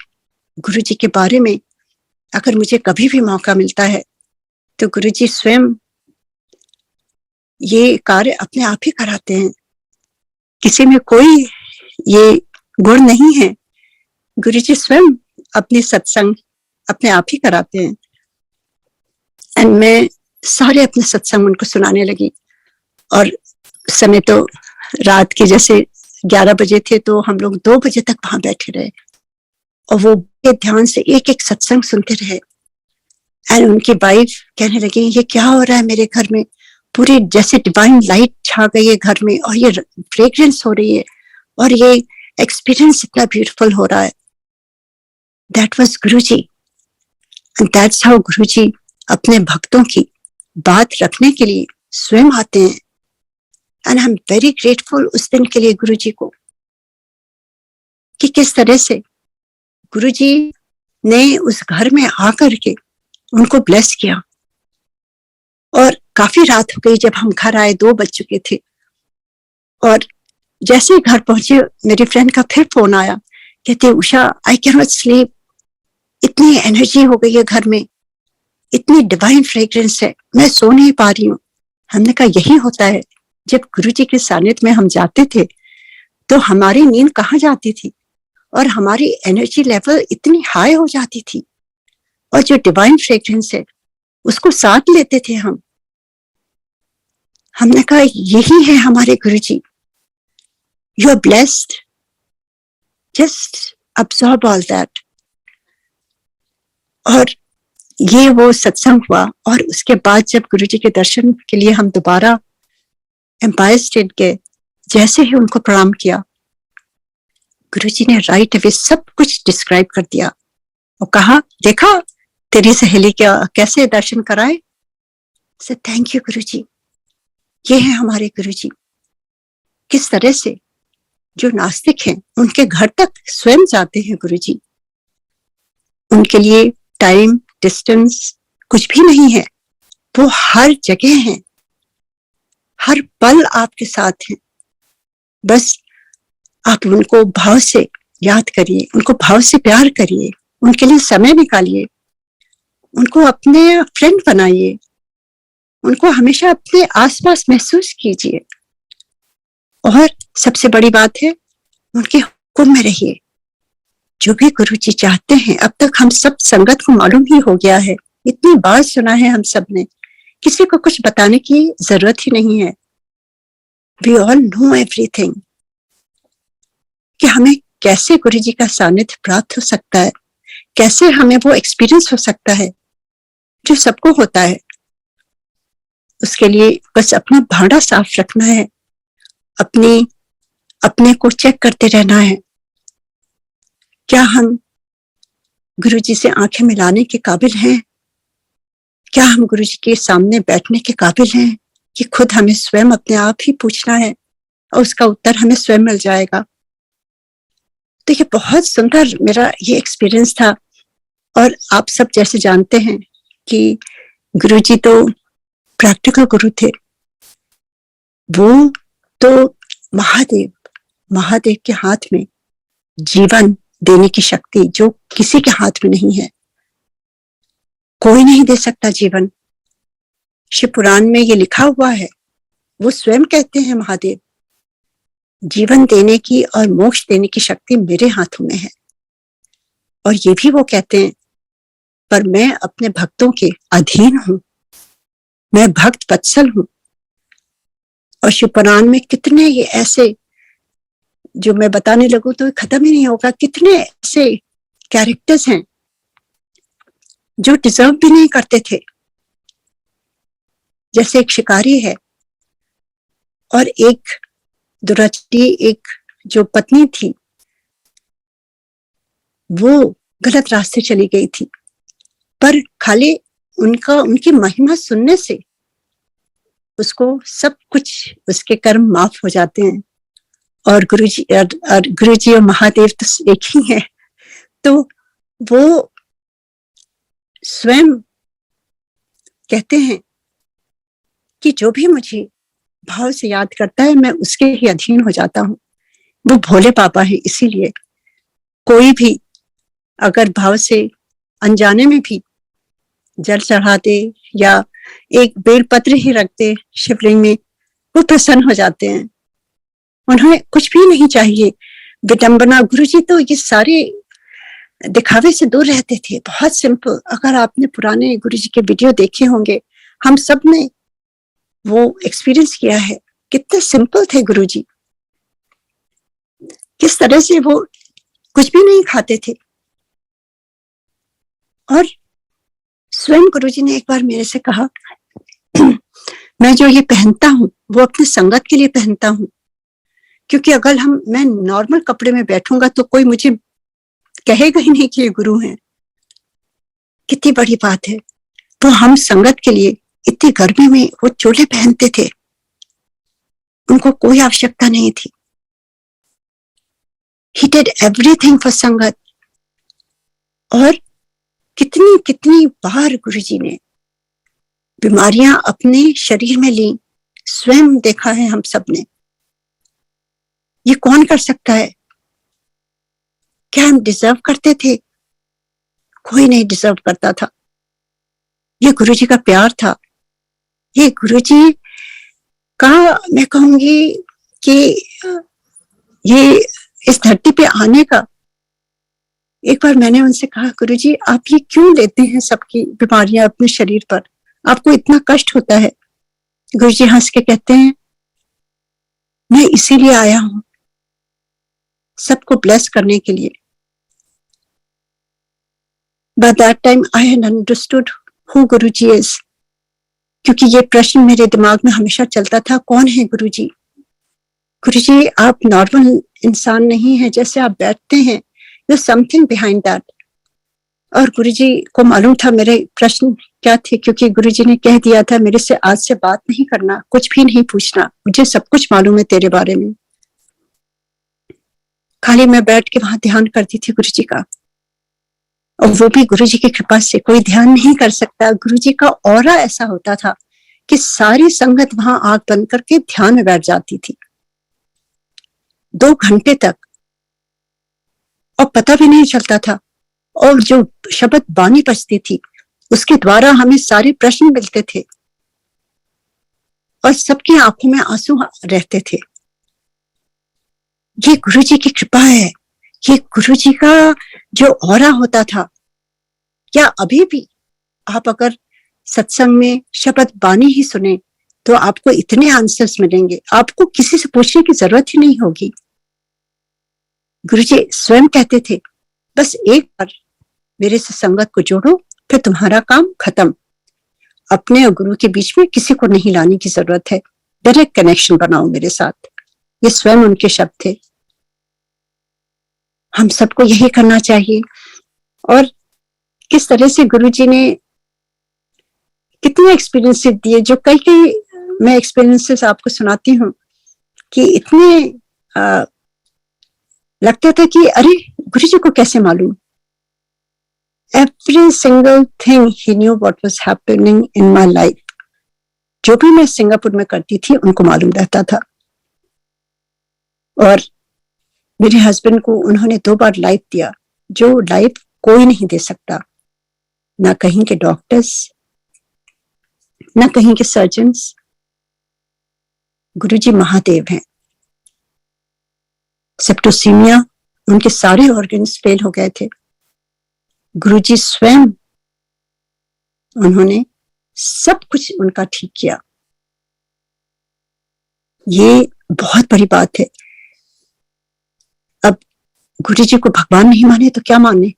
Speaker 2: गुरुजी के बारे में अगर मुझे कभी भी मौका मिलता है तो गुरुजी स्वयं ये कार्य अपने आप ही कराते हैं, किसी में कोई ये गुण नहीं है, गुरुजी स्वयं अपने सत्संग अपने आप ही कराते हैं। एंड मैं सारे अपने सत्संग उनको सुनाने लगी। और समय तो रात के जैसे 11 बजे थे, तो हम लोग 2 बजे तक वहां बैठे रहे और वो ध्यान से एक एक सत्संग सुनते रहे। एंड उनकी वाइफ कहने लगी ये क्या हो रहा है मेरे घर में, पूरी जैसे डिवाइन लाइट छा गई है घर में और ये फ्रेग्रेंस हो रही है और ये एक्सपीरियंस इतना ब्यूटीफुल हो रहा है। That was Guruji, and that's how Guruji अपने भक्तों की बात रखने के लिए स्वयं आते हैं। And I am very grateful उस दिन के लिए गुरुजी को, कि किस तरह से गुरुजी ने उस घर में आकर के उनको ब्लेस किया। और काफी रात हो गई जब हम घर आए, 2 बज चुके थे। और जैसे ही घर पहुंचे मेरी फ्रेंड का फिर फोन आया, कहते Usha I can not sleep, इतनी एनर्जी हो गई है घर में, इतनी डिवाइन फ्रेग्रेंस है, मैं सो नहीं पा रही हूँ। हमने कहा यही होता है, जब गुरुजी के सानिध्य में हम जाते थे तो हमारी नींद कहाँ जाती थी और हमारी एनर्जी लेवल इतनी हाई हो जाती थी, और जो डिवाइन फ्रेग्रेंस है उसको साथ लेते थे हम। हमने कहा यही है हमारे Guruji, you are blessed, just absorb all that. और ये वो सत्संग हुआ। और उसके बाद जब गुरुजी के दर्शन के लिए हम दोबारा एम्पायर स्टेट गए, जैसे ही उनको प्रणाम किया, गुरुजी ने राइट अवे सब कुछ डिस्क्राइब कर दिया और कहा देखा तेरी सहेली क्या कैसे दर्शन कराए। से थैंक यू गुरुजी, ये है हमारे गुरुजी, किस तरह से जो नास्तिक हैं उनके घर तक स्वयं जाते हैं गुरुजी। उनके लिए टाइम डिस्टेंस कुछ भी नहीं है, वो हर जगह हैं, हर पल आपके साथ हैं। बस आप उनको भाव से याद करिए, उनको भाव से प्यार करिए, उनके लिए समय निकालिए, उनको अपने फ्रेंड बनाइए, उनको हमेशा अपने आसपास महसूस कीजिए। और सबसे बड़ी बात है उनके हुक्म में रहिए, जो भी गुरुजी चाहते हैं। अब तक हम सब संगत को मालूम ही हो गया है, इतनी बार सुना है हम सब ने, किसी को कुछ बताने की जरूरत ही नहीं है। वी ऑल नो एवरीथिंग, कि हमें कैसे गुरुजी का सानिध्य प्राप्त हो सकता है, कैसे हमें वो एक्सपीरियंस हो सकता है जो सबको होता है। उसके लिए बस अपना भांडा साफ रखना है, अपने को चेक करते रहना है क्या हम गुरुजी से आंखें मिलाने के काबिल हैं? क्या हम गुरुजी के सामने बैठने के काबिल हैं कि खुद हमें स्वयं अपने आप ही पूछना है और उसका उत्तर हमें स्वयं मिल जाएगा? तो ये बहुत सुंदर मेरा ये एक्सपीरियंस था। और आप सब जैसे जानते हैं कि गुरुजी तो प्रैक्टिकल गुरु थे। वो तो महादेव के हाथ में जीवन देने की शक्ति जो किसी के हाथ में नहीं है, कोई नहीं दे सकता जीवन। शिव पुराण में ये लिखा हुआ है, वो स्वयं कहते हैं महादेव, जीवन देने की और मोक्ष देने की शक्ति मेरे हाथों में है। और ये भी वो कहते हैं, पर मैं अपने भक्तों के अधीन हूं, मैं भक्त वत्सल हूं। और शिव पुराण में कितने ये ऐसे, जो मैं बताने लगूं तो खत्म ही नहीं होगा, कितने ऐसे कैरेक्टर्स हैं जो डिजर्व भी नहीं करते थे। जैसे एक शिकारी है और एक दुराचारी, एक जो पत्नी थी, वो गलत रास्ते चली गई थी, पर खाली उनकी महिमा सुनने से उसको सब कुछ, उसके कर्म माफ हो जाते हैं। और गुरुजी और महादेव तो एक ही है। तो वो स्वयं कहते हैं कि जो भी मुझे भाव से याद करता है, मैं उसके ही अधीन हो जाता हूँ। वो भोले पापा है, इसीलिए कोई भी अगर भाव से अनजाने में भी जल चढ़ाते या एक बेलपत्र ही रखते शिवलिंग में, वो प्रसन्न हो जाते हैं। उन्हें कुछ भी नहीं चाहिए विडंबना। गुरुजी तो ये सारे दिखावे से दूर रहते थे, बहुत सिंपल। अगर आपने पुराने गुरुजी के वीडियो देखे होंगे, हम सब ने वो एक्सपीरियंस किया है, कितने सिंपल थे गुरुजी, किस तरह से वो कुछ भी नहीं खाते थे। और स्वयं गुरुजी ने एक बार मेरे से कहा, मैं जो ये पहनता हूं वो अपने संगत के लिए पहनता हूं, क्योंकि अगर मैं नॉर्मल कपड़े में बैठूंगा तो कोई मुझे कहेगा ही नहीं कि ये गुरु हैं। कितनी बड़ी बात है। तो हम संगत के लिए इतनी गर्मी में वो चोले पहनते थे, उनको कोई आवश्यकता नहीं थी। He did everything for संगत। और कितनी कितनी बार गुरुजी ने बीमारियां अपने शरीर में ली, स्वयं देखा है हम सब ने। ये कौन कर सकता है? क्या हम डिजर्व करते थे? कोई नहीं डिजर्व करता था। ये गुरुजी का प्यार था। ये गुरुजी का, मैं कहूंगी कि ये इस धरती पे आने का, एक बार मैंने उनसे कहा, गुरुजी आप ये क्यों लेते हैं सबकी बीमारियां अपने शरीर पर, आपको इतना कष्ट होता है? गुरुजी हंस के कहते हैं, मैं इसीलिए आया हूं, सबको ब्लेस करने के लिए। By that time I had understood who Guruji is, क्योंकि ये प्रश्न मेरे दिमाग में हमेशा चलता था, कौन है गुरुजी? गुरुजी आप नॉर्मल इंसान नहीं है, जैसे आप बैठते हैं, there's something behind that। और गुरुजी को मालूम था मेरे प्रश्न क्या थे, क्योंकि गुरुजी ने कह दिया था मेरे से आज से बात नहीं करना, कुछ भी नहीं पूछना, मुझे सब कुछ मालूम है तेरे बारे में। खाली मैं बैठ के वहां ध्यान करती थी गुरुजी का, और वो भी गुरुजी की कृपा से। कोई ध्यान नहीं कर सकता। गुरुजी का ऑरा ऐसा होता था कि सारी संगत वहां आंख बंद करके ध्यान में बैठ जाती थी 2 घंटे तक, और पता भी नहीं चलता था। और जो शब्द बानी बजती थी उसके द्वारा हमें सारे प्रश्न मिलते थे, और सबकी आंखों में आंसू रहते थे। ये गुरुजी की कृपा है। ये गुरुजी का जो ऑरा होता था। क्या अभी भी आप अगर सत्संग में शब्द बानी ही सुने तो आपको इतने आंसर्स मिलेंगे, आपको किसी से पूछने की जरूरत ही नहीं होगी। गुरुजी स्वयं कहते थे, बस एक बार मेरे से संगत को जोड़ो, फिर तुम्हारा काम खत्म। अपने और गुरु के बीच में किसी को नहीं लाने की जरूरत है, डायरेक्ट कनेक्शन बनाओ मेरे साथ। ये स्वयं उनके शब्द थे। हम सबको यही करना चाहिए। और किस तरह से गुरुजी ने कितने एक्सपीरियंसेस दिए, जो कई कई मैं एक्सपीरियंसेस आपको सुनाती हूँ कि इतने लगता था कि अरे गुरुजी को कैसे मालूम। Every single thing he knew what was happening in my life. जो भी मैं सिंगापुर में करती थी उनको मालूम रहता था। और मेरे हस्बैंड को उन्होंने 2 बार लाइफ दिया, जो लाइफ कोई नहीं दे सकता, ना कहीं के डॉक्टर्स, ना कहीं के सर्जन्स। गुरुजी महादेव हैं। सेप्टोसीमिया, उनके सारे ऑर्गन्स फेल हो गए थे। गुरुजी स्वयं, उन्होंने सब कुछ उनका ठीक किया। ये बहुत बड़ी बात है। अब गुरुजी को भगवान नहीं माने तो क्या माने।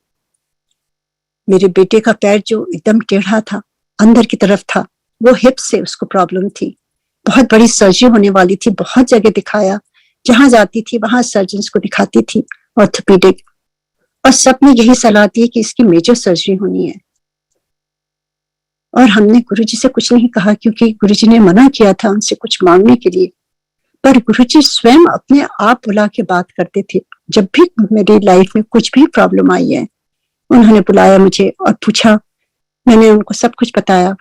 Speaker 2: मेरे बेटे का पैर जो एकदम टेढ़ा था, अंदर की तरफ था, वो हिप से उसको प्रॉब्लम थी। बहुत बड़ी सर्जरी होने वाली थी, बहुत जगह दिखाया, जहां जाती थी वहां सर्जन्स को दिखाती थी, ऑर्थोपेडिक, और सबने यही सलाह दी कि इसकी मेजर सर्जरी होनी है। और हमने गुरुजी से कुछ नहीं कहा, क्योंकि गुरुजी ने मना किया था उनसे कुछ मांगने के लिए। पर गुरुजी स्वयं अपने आप बुला के बात करते थे। जब भी मेरी लाइफ में कुछ भी प्रॉब्लम आई है, उन्होंने बुलाया मुझे और पूछा। मैंने उनको सब कुछ बताया।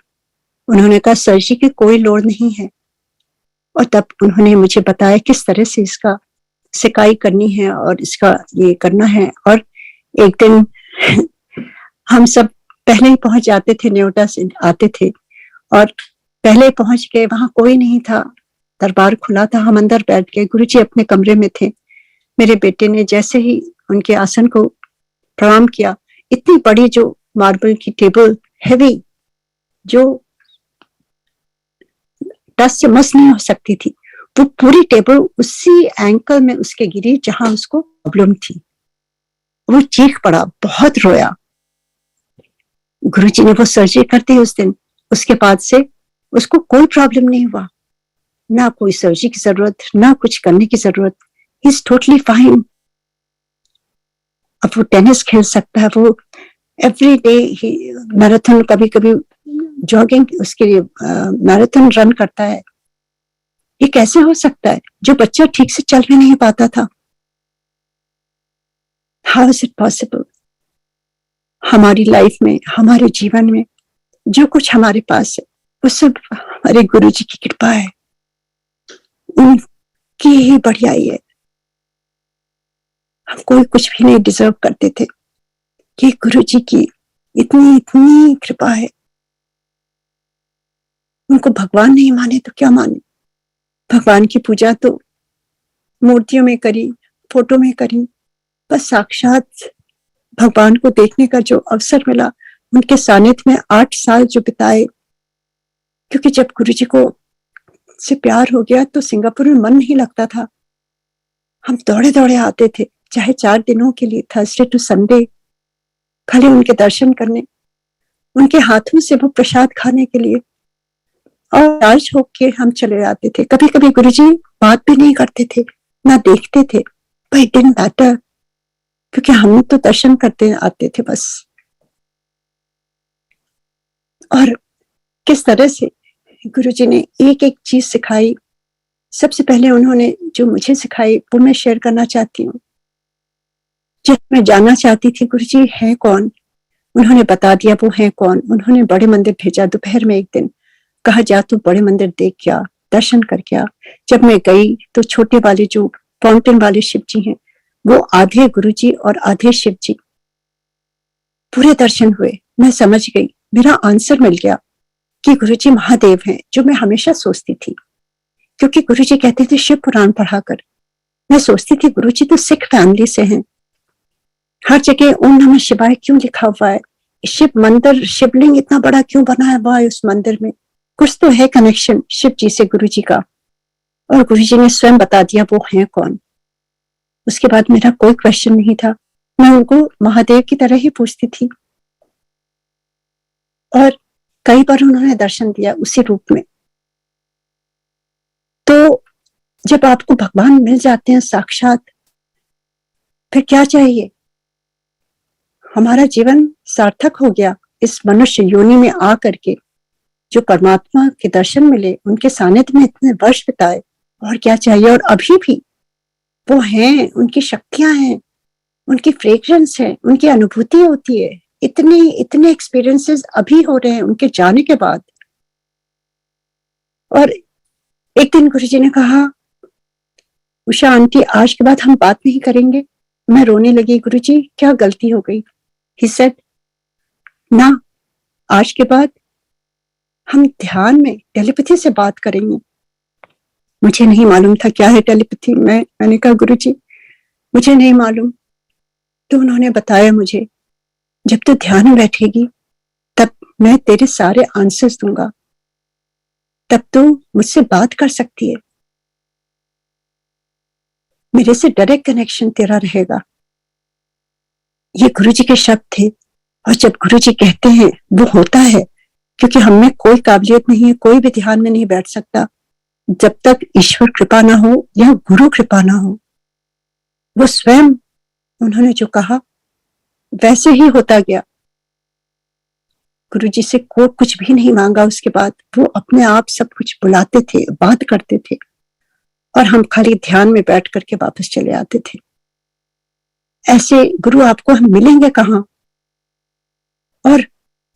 Speaker 2: उन्होंने कहा सर्जरी की कोई लोड़ नहीं है। और तब उन्होंने मुझे बताया किस तरह से इसका सिकाई करनी है और इसका ये करना है। और एक दिन हम सब पहले ही पहुंच जाते थे, न्योटा से आते थे, और पहले पहुंच के वहां कोई नहीं था, दरबार खुला था, हम अंदर बैठ गए। गुरुजी अपने कमरे में थे। मेरे बेटे ने जैसे ही उनके आसन को प्रणाम किया, इतनी बड़ी जो मार्बल की टेबल, हैवी, जो टच से मस नहीं हो सकती थी, वो पूरी टेबल उसी एंकल में उसके गिरी जहां उसको प्रॉब्लम थी। वो चीख पड़ा, बहुत रोया। गुरुजी ने वो सर्जरी कर दी उस दिन। उसके बाद से उसको कोई प्रॉब्लम नहीं हुआ, ना कोई सर्जरी की जरूरत, ना कुछ करने की जरूरत। He is totally fine. अब वो टेनिस खेल सकता है, वो एवरी डे मैराथन, कभी कभी जॉगिंग, उसके लिए मैराथन रन करता है। ये कैसे हो सकता है जो बच्चा ठीक से चल भी नहीं पाता था? How is it possible? हमारी लाइफ में, हमारे जीवन में जो कुछ हमारे पास है, वो सब हमारे गुरुजी की कृपा है, उनकी ही बढ़ियाई है। हम कोई कुछ भी नहीं डिजर्व करते थे। कि गुरुजी की इतनी इतनी कृपा है। उनको भगवान नहीं माने तो क्या माने। भगवान की पूजा तो मूर्तियों में करी, फोटो में करी, बस साक्षात भगवान को देखने का जो अवसर मिला, उनके सानिध्य में 8 साल जो बिताए। क्योंकि जब गुरुजी को से प्यार हो गया तो सिंगापुर में मन नहीं लगता था। हम दौड़े दौड़े आते थे, चाहे 4 दिनों के लिए, थर्सडे टू संडे, खाली उनके दर्शन करने, उनके हाथों से वो प्रसाद खाने के लिए, और राज होके हम चले जाते थे। कभी कभी गुरुजी बात भी नहीं करते थे, ना देखते थे, but it didn't matter, क्योंकि हम तो दर्शन करते आते थे बस। और किस तरह से गुरुजी ने एक एक चीज सिखाई। सबसे पहले उन्होंने जो मुझे सिखाई वो मैं शेयर करना चाहती हूँ। जब मैं जानना चाहती थी गुरुजी है कौन, उन्होंने बता दिया वो है कौन। उन्होंने बड़े मंदिर भेजा। दोपहर में एक दिन कहा जा तू बड़े मंदिर देख क्या, दर्शन कर क्या। जब मैं गई तो छोटे वाले जो फाउंटेन वाले शिव जी हैं, वो आधे गुरुजी और आधे शिव जी, पूरे दर्शन हुए। मैं समझ गई, मेरा आंसर मिल गया कि गुरुजी महादेव हैं, जो मैं हमेशा सोचती थी। क्योंकि गुरुजी कहते थे शिव पुराण पढ़ाकर। मैं सोचती थी गुरुजी तो सिख फैमिली से हैं, हर जगह ओम नमः शिवाय क्यों लिखा हुआ है, शिव मंदिर, शिवलिंग इतना बड़ा क्यों बनाया हुआ है उस मंदिर में, कुछ तो है कनेक्शन शिव जी से गुरुजी का। और गुरुजी ने स्वयं बता दिया वो है कौन। उसके बाद मेरा कोई क्वेश्चन नहीं था, मैं उनको महादेव की तरह ही पूछती थी। और कई बार उन्होंने दर्शन दिया उसी रूप में। तो जब आपको भगवान मिल जाते हैं साक्षात, फिर क्या चाहिए? हमारा जीवन सार्थक हो गया इस मनुष्य योनि में आ करके, जो परमात्मा के दर्शन मिले, उनके सानिध्य में इतने वर्ष बिताए, और क्या चाहिए? और अभी भी वो हैं, उनकी शक्तियां हैं, उनकी फ्रेग्रेंस है, उनकी अनुभूति होती है, इतने इतने एक्सपीरियंसेस अभी हो रहे हैं उनके जाने के बाद। और एक दिन गुरुजी ने कहा, उषा आंटी आज के बाद हम बात नहीं करेंगे। मैं रोने लगी, गुरुजी क्या गलती हो गई? ही सेड, ना, आज के बाद हम ध्यान में टेलीपैथी से बात करेंगे। मुझे नहीं मालूम था क्या है टेलीपैथी। मैंने कहा गुरुजी मुझे नहीं मालूम। तो उन्होंने बताया मुझे, जब तू ध्यान में बैठेगी तब मैं तेरे सारे आंसर्स दूंगा, तब तू मुझसे बात कर सकती है, मेरे से डायरेक्ट कनेक्शन तेरा रहेगा। ये गुरुजी के शब्द थे। और जब गुरुजी कहते हैं वो होता है, क्योंकि हम में कोई काबिलियत नहीं है, कोई भी ध्यान में नहीं बैठ सकता जब तक ईश्वर कृपा ना हो या गुरु कृपा ना हो। वो स्वयं उन्होंने जो कहा वैसे ही होता गया। गुरुजी से कोई कुछ भी नहीं मांगा। उसके बाद वो अपने आप सब कुछ बुलाते थे, बात करते थे, और हम खाली ध्यान में बैठ करके वापस चले आते थे। ऐसे गुरु आपको हम मिलेंगे कहाँ? और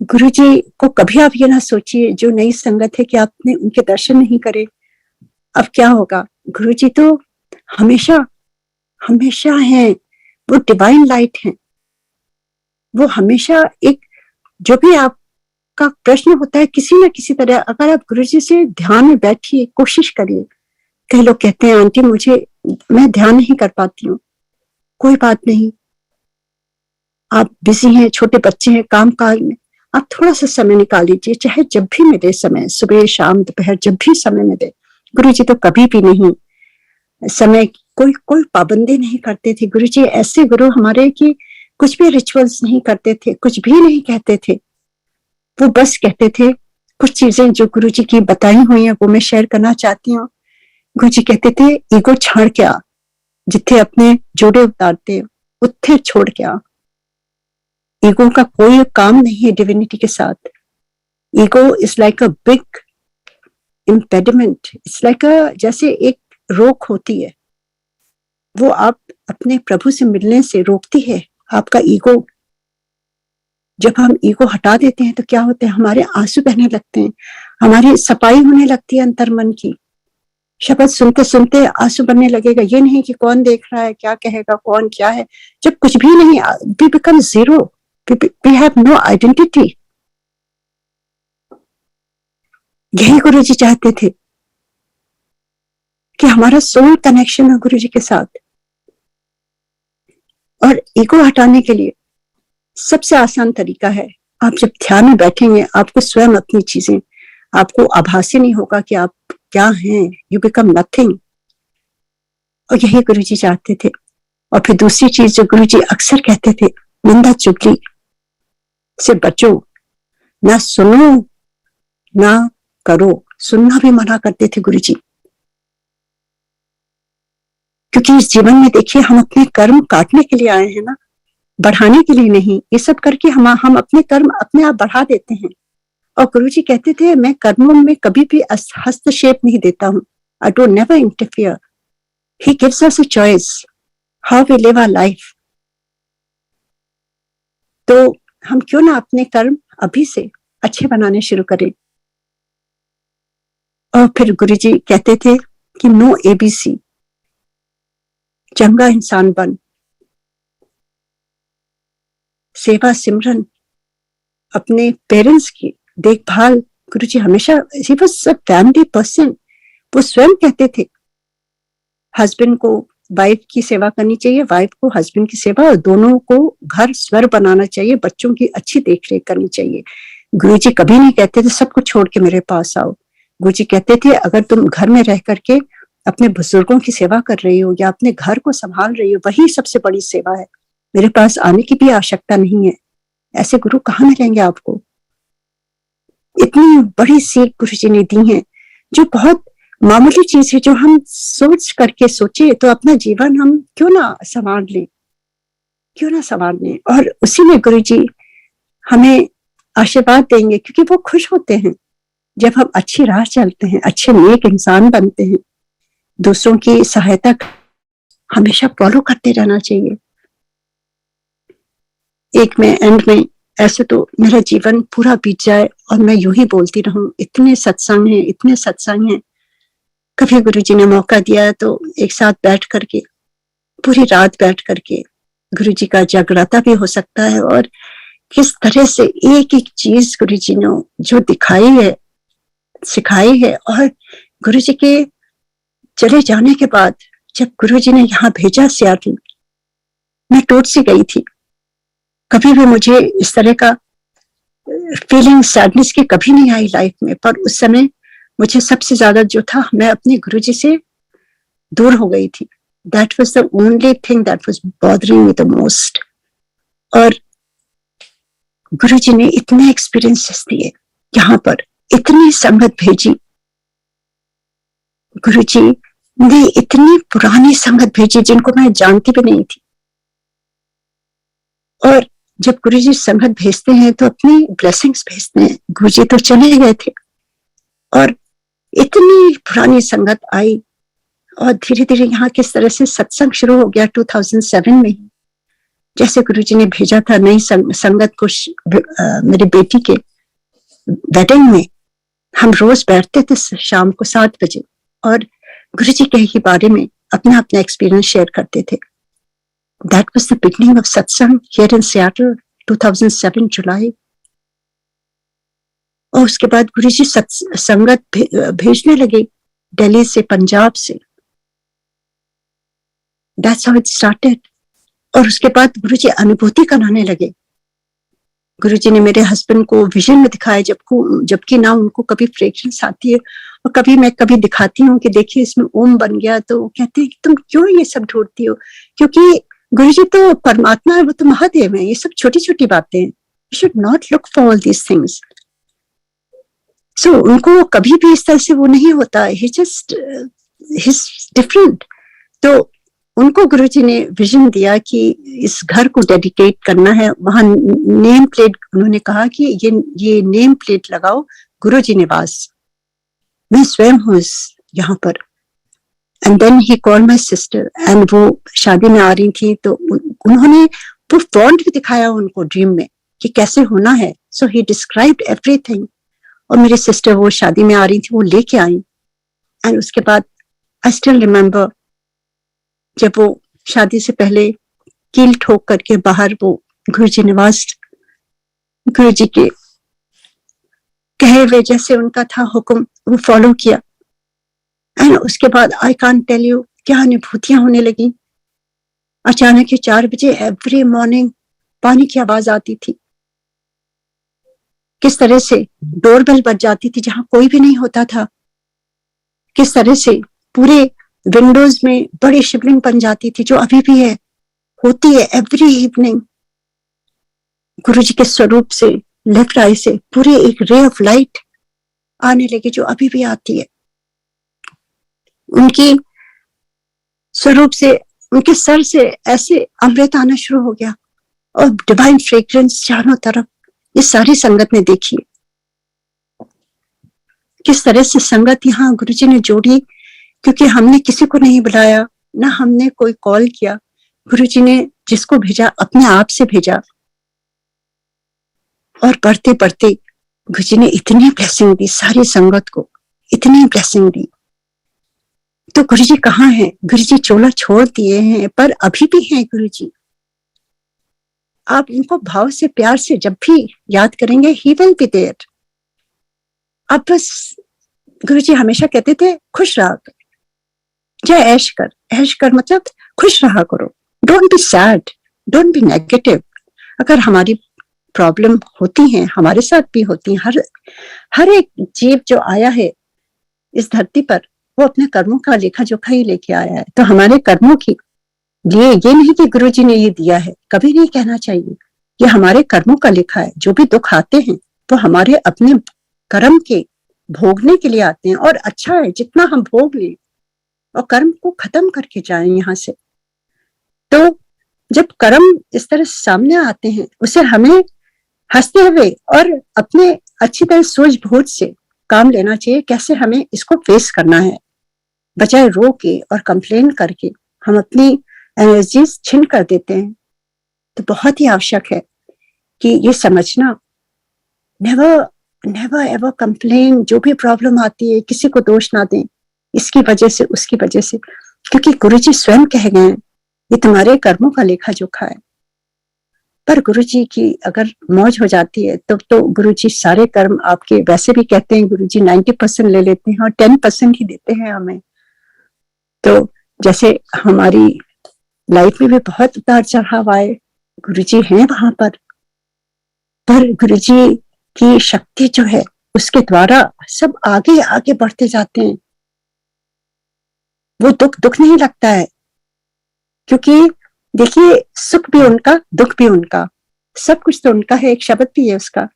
Speaker 2: गुरुजी को कभी आप ये ना सोचिए जो नई संगत है कि आपने उनके दर्शन नहीं करे, अब क्या होगा? गुरुजी तो हमेशा हमेशा है, वो डिवाइन लाइट है। वो हमेशा एक, जो भी आपका प्रश्न होता है किसी ना किसी तरह, अगर आप गुरुजी से ध्यान में बैठिए, कोशिश करिए। कई लोग कहते हैं आंटी मैं ध्यान नहीं कर पाती हूँ। कोई बात नहीं, आप बिजी हैं, छोटे बच्चे हैं, काम काज में, आप थोड़ा सा समय निकाल लीजिए, चाहे जब भी मिले समय, सुबह शाम दोपहर जब भी समय मिले। गुरुजी तो कभी भी नहीं समय कोई पाबंदी नहीं करते थे। गुरुजी ऐसे गुरु हमारे कि कुछ भी रिचुअल्स नहीं करते थे, कुछ भी नहीं कहते थे। वो बस कहते थे कुछ चीजें जो गुरुजी की बताई हुई हैं वो मैं शेयर करना चाहती हूँ। गुरुजी कहते थे ईगो छाड़ के आ, जिथे अपने जोड़े उतारते उत्थे छोड़ के आ। ईगो का कोई काम नहीं है डिविनिटी के साथ। Ego is like a big impediment, it's like जैसे एक रोक होती है, वो आप अपने प्रभु से मिलने से रोकती है आपका ईगो। जब हम ईगो हटा देते हैं तो क्या होता है? हमारे आंसू बहने लगते हैं, हमारी सफाई होने लगती है अंतर मन की। शब्द सुनते सुनते आंसू बनने लगेगा। ये नहीं कि कौन देख रहा है, क्या कहेगा, कौन क्या है, जब कुछ भी नहीं, we become zero, we have no identity. यही गुरुजी चाहते थे कि हमारा सोल कनेक्शन हो गुरुजी के साथ। और ईगो हटाने के लिए सबसे आसान तरीका है, आप जब ध्यान में बैठेंगे आपको स्वयं अपनी चीजें, आपको आभासी नहीं होगा कि आप क्या हैं, यू बिकम नथिंग। और यही गुरुजी चाहते थे। और फिर दूसरी चीज जो गुरुजी अक्सर कहते थे, निंदा चुगली से बचो, ना सुनो ना करो। सुनना भी मना करते थे गुरुजी, क्योंकि इस जीवन में देखिए हम अपने कर्म काटने के लिए आए हैं ना, बढ़ाने के लिए नहीं। ये सब करके हम अपने कर्म अपने आप बढ़ा देते हैं। और गुरुजी कहते थे मैं कर्मों में कभी भी हस्तक्षेप नहीं देता हूँ। I don't never interfere. He gives us a choice how we live our life. तो हम क्यों ना अपने कर्म अभी से अच्छे बनाने शुरू करें। और फिर गुरुजी कहते थे कि नो एबीसी, चंगा इंसान बन, सेवा सिमरन, अपने पेरेंट्स की देखभाल। गुरुजी हमेशा, he was a family person. वो स्वयं कहते थे हस्बैंड को वाइफ की सेवा करनी चाहिए, वाइफ को हस्बैंड की सेवा, और दोनों को घर स्वर बनाना चाहिए, बच्चों की अच्छी देखरेख करनी चाहिए। गुरुजी कभी नहीं कहते थे सब कुछ छोड़ के मेरे पास आओ। गुरुजी कहते थे अगर तुम घर में रह करके अपने बुजुर्गों की सेवा कर रही हो या अपने घर को संभाल रही हो, वही सबसे बड़ी सेवा है। मेरे पास आने की भी आवश्यकता नहीं है। ऐसे गुरु कहाँ मिलेंगे आपको? इतनी बड़ी सीख गुरुजी ने दी है, जो बहुत मामूली चीज है, जो हम सोच करके सोचे तो अपना जीवन हम क्यों ना संवार लें। क्यों ना संवारने, और उसी में गुरुजी हमें आशीर्वाद देंगे, क्योंकि वो खुश होते हैं जब हम अच्छी राह चलते हैं, अच्छे नेक इंसान बनते हैं। दूसरों की सहायता हमेशा फॉलो करते रहना चाहिए। एक में एंड में ऐसे तो मेरा जीवन पूरा बीत जाए और मैं यूं ही बोलती रहूं, इतने सत्संग हैं, इतने सत्संग हैं। कभी गुरुजी ने मौका दिया तो एक साथ बैठ करके, पूरी रात बैठ करके गुरुजी का जागृता भी हो सकता है। और किस तरह से एक एक चीज गुरुजी ने जो दिखाई है, सिखाई है, और गुरुजी के चले जाने के बाद जब गुरुजी ने यहाँ भेजा सियाटल, मैं टूट सी गई थी। कभी भी मुझे इस तरह का फीलिंग सैडनेस की कभी नहीं आई लाइफ में, पर उस समय मुझे सबसे ज्यादा जो था, मैं अपने गुरुजी से दूर हो गई थी। That was the only thing that was bothering me the most. और गुरुजी ने इतने एक्सपीरियंसेस दिए यहाँ पर, इतनी संगत भेजी। गुरुजी ने इतनी पुरानी संगत भेजी जिनको मैं जानती भी नहीं थी। और जब गुरुजी संगत भेजते हैं तो अपनी ब्लेसिंग्स भेजते हैं। गुरुजी तो चले गए थे और इतनी पुरानी संगत आई, और धीरे धीरे यहाँ किस तरह से सत्संग शुरू हो गया 2007 में ही। जैसे गुरुजी ने भेजा था नई संगत को मेरी बेटी के वेडिंग में, हम रोज बैठते थे शाम को 7 बजे और गुरुजी के ही बारे में अपना अपना एक्सपीरियंस शेयर करते थे। That was the beginning of satsang here in Seattle, 2007 जुलाई। और उसके बाद गुरुजी संगत भेजने लगे दिल्ली से, पंजाब से। That's how it started। और उसके बाद गुरुजी अनुभूति कराने लगे। गुरुजी ने मेरे हस्बैंड को विजन में दिखाया, जबकि ना उनको कभी फ्रेक्शंस आती है, और कभी दिखाती हूँ कि देखिए इसमें ओम बन गया, तो वो कहते हैं तुम क्यों ये सब ढूंढती हो, क्योंकि गुरुजी तो परमात्मा है, वो तो महादेव है, ये सब छोटी छोटी बातें हैं। You should not look for all these things। So उनको कभी भी इस तरह से वो नहीं होता, he's different। तो उनको गुरुजी ने विजन दिया कि इस घर को डेडिकेट करना है। वहां नेम प्लेट उन्होंने कहा कि ये नेम प्लेट लगाओ, गुरुजी निवास। मैं स्वयं हूँ यहाँ पर। And then he called my sister, एंड वो शादी में आ रही थी, तो उन्होंने वो फॉन्ट भी दिखाया उनको ड्रीम में कि कैसे होना है। सो ही डिस्क्राइब्ड एवरीथिंग। और मेरी सिस्टर वो शादी में आ रही थी, वो लेके आई। एंड उसके बाद आई स्टिल रिमेम्बर, जब वो शादी से पहले कील ठोक करके बाहर वो गुरुजी निवास, गुरुजी के कहे हुए जैसे उनका था हुक्म, वो फॉलो किया। एंड उसके बाद आई कांट टेल यू क्या अनुभूतियां होने लगी। अचानक ही 4 बजे एवरी मॉर्निंग पानी की आवाज आती थी। किस तरह से डोरबेल बज जाती थी जहां कोई भी नहीं होता था। किस तरह से पूरे विंडोज में बड़ी शिवलिंग बन जाती थी, जो अभी भी है, होती है एवरी इवनिंग। गुरुजी के स्वरूप से लेफ्ट आई से पूरी एक रे ऑफ लाइट आने लगी, जो अभी भी आती है। उनकी स्वरूप से, उनके सर से ऐसे अमृत आना शुरू हो गया, और डिवाइन फ्रेग्रेंस चारों तरफ। ये सारी संगत ने देखी किस तरह से संगत यहाँ गुरुजी ने जोड़ी, क्योंकि हमने किसी को नहीं बुलाया, ना हमने कोई कॉल किया। गुरुजी ने जिसको भेजा अपने आप से भेजा, और बढ़ते बढ़ते गुरुजी ने इतनी ब्लेसिंग दी सारी संगत को, इतनी ब्लेसिंग दी। तो गुरुजी कहाँ हैं? गुरुजी चोला छोड़ दिए हैं, पर अभी भी हैं गुरुजी। आप उनको भाव से, प्यार से जब भी याद करेंगे, ही विल बी देयर। आप बस, गुरुजी हमेशा कहते थे खुश रहा कर, जय ऐश कर। ऐश कर मतलब खुश रहा करो, don't be sad, don't be negative. अगर हमारी प्रॉब्लम होती हैं, हमारे साथ भी होती हैं, हर एक जीव जो आया है इस धरती पर, वो अपने कर्मों का लेखा जोखा ही लेके आया है। तो हमारे कर्मों की लिए ये नहीं कि गुरुजी ने ये दिया है, कभी नहीं कहना चाहिए। ये हमारे कर्मों का लेखा है। जो भी दुख आते हैं वो हमारे अपने कर्म के भोगने के लिए आते हैं, और अच्छा है जितना हम भोग लें और कर्म को खत्म करके जाएं यहाँ से। तो जब कर्म इस तरह सामने आते हैं उसे हमें हंसते हुए और अपने अच्छी तरह सोच बूझ से काम लेना चाहिए, कैसे हमें इसको फेस करना है, बजाय रो के और कंप्लेन करके हम अपनी एनर्जीज छिन कर देते हैं। तो बहुत ही आवश्यक है कि ये समझना, नेवर नेवर एवर कंप्लेन, जो भी प्रॉब्लम आती है किसी को दोष ना दें, इसकी वजह से उसकी वजह से, क्योंकि गुरुजी स्वयं कह गए हैं ये तुम्हारे कर्मों का लेखा जोखा है। पर गुरुजी की अगर मौज हो जाती है तो गुरुजी सारे कर्म आपके, वैसे भी कहते हैं गुरुजी 90% ले लेते हैं और 10% ही देते हैं हमें। तो जैसे हमारी लाइफ में भी बहुत उतार चढ़ाव आए, गुरुजी हैं वहां पर गुरुजी की शक्ति जो है उसके द्वारा सब आगे आगे बढ़ते जाते हैं। वो दुख नहीं लगता है, क्योंकि देखिए सुख भी उनका, दुख भी उनका, सब कुछ तो उनका है, एक शब्द भी है उसका।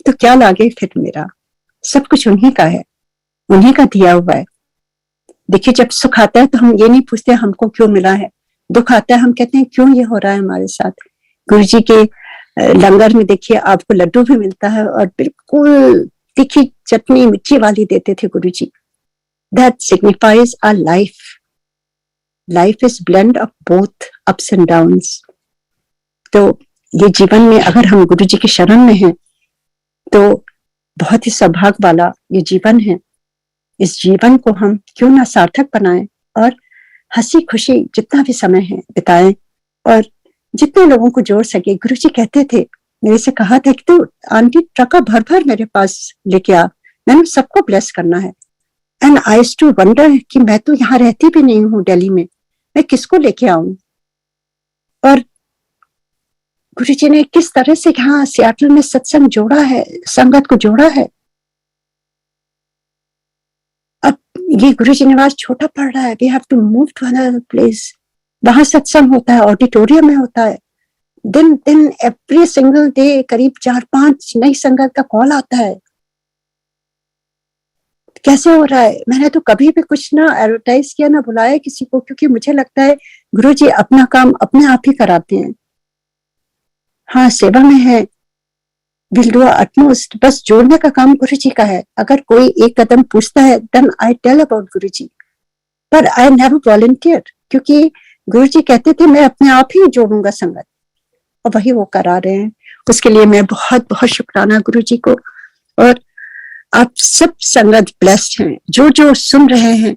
Speaker 2: तो क्या लागे फिर मेरा, सब कुछ उन्हीं का है, उन्हीं का दिया हुआ है। देखिए जब सुख आता है तो हम ये नहीं पूछते हमको क्यों मिला है, दुख आता है हम कहते हैं क्यों ये हो रहा है हमारे साथ। गुरुजी के लंगर में देखिए आपको लड्डू भी मिलता है और बिल्कुल तीखी चटनी मिर्ची वाली देते थे Guruji. That signifies our life. Life is blend of both ups and downs. तो ये जीवन में अगर हम गुरुजी की शरण में हैं तो बहुत ही सौभाग्य वाला ये जीवन है। इस जीवन को हम क्यों ना सार्थक बनाएं और हंसी खुशी जितना भी समय है बिताएं और जितने लोगों को जोड़ सके। गुरुजी कहते थे, मेरे से कहा था कि तू आंटी ट्रका भर भर मेरे पास लेके आ, मैंने सबको ब्लेस करना है। And I used to wonder कि मैं तो यहाँ रहती भी नहीं हूँ दिल्ली में, मैं किसको लेके आऊं। और गुरुजी ने किस तरह से यहाँ सियाटल में सत्संग जोड़ा है, संगत को जोड़ा है। अब ये गुरुजी निवास छोटा पड़ रहा है, we have to move to another place. वहां सत्संग होता है, ऑडिटोरियम में होता है, दिन एवरी सिंगल डे करीब 4-5 नई संगत का कॉल आता है। कैसे हो रहा है? मैंने तो कभी भी कुछ ना एडवर्टाइज किया ना बुलाया किसी को, क्योंकि मुझे लगता है गुरुजी अपना काम अपने आप ही कराते हैं। हाँ, सेवा में है, विल डू अटमोस्ट, बस जोड़ने का काम गुरुजी का है। अगर कोई एक कदम पूछता है देन आई टेल अबाउट गुरुजी, पर आई नेवर वॉलंटियर, क्योंकि गुरुजी कहते थे मैं अपने आप ही जोड़ूंगा संगत, और वही वो करा रहे हैं। उसके लिए मैं बहुत बहुत शुक्राना गुरुजी को। और आप सब संगत ब्लेस्ड हैं, जो जो सुन रहे हैं,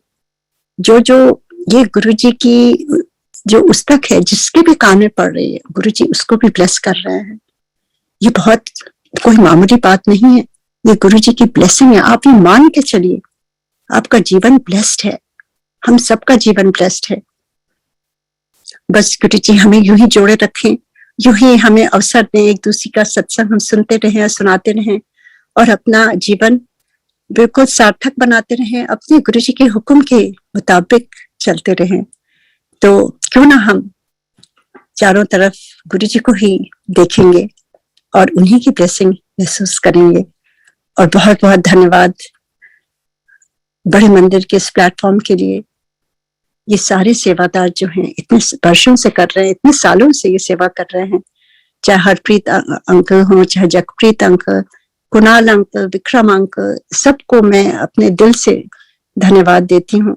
Speaker 2: जो जो ये गुरुजी की जो उस्तक है जिसके भी कान में पड़ रही है, गुरुजी उसको भी ब्लेस कर रहे हैं। ये बहुत कोई मामूली बात नहीं है, ये गुरुजी की ब्लेसिंग है। आप ये मान के चलिए, आपका जीवन ब्लेस्ड है, हम सबका जीवन ब्लेस्ड है। बस गुरुजी हमें यूं ही जोड़े रखें, यूं ही हमें अवसर दें, एक दूसरे का सत्संग हम सुनते रहें, सुनाते रहें और अपना जीवन बिल्कुल सार्थक बनाते रहें, अपने गुरुजी के हुक्म के मुताबिक चलते रहें। तो क्यों ना हम चारों तरफ गुरुजी को ही देखेंगे और उन्हीं की ब्लेसिंग महसूस करेंगे। और बहुत बहुत धन्यवाद बड़े मंदिर के इस प्लेटफॉर्म के लिए। ये सारे सेवादार जो हैं इतने वर्षों से कर रहे हैं, इतने सालों से ये सेवा कर रहे हैं, चाहे हरप्रीत अंकल हो, चाहे Jagpreet uncle, Kunal uncle, Vikram uncle, सबको मैं अपने दिल से धन्यवाद देती हूँ।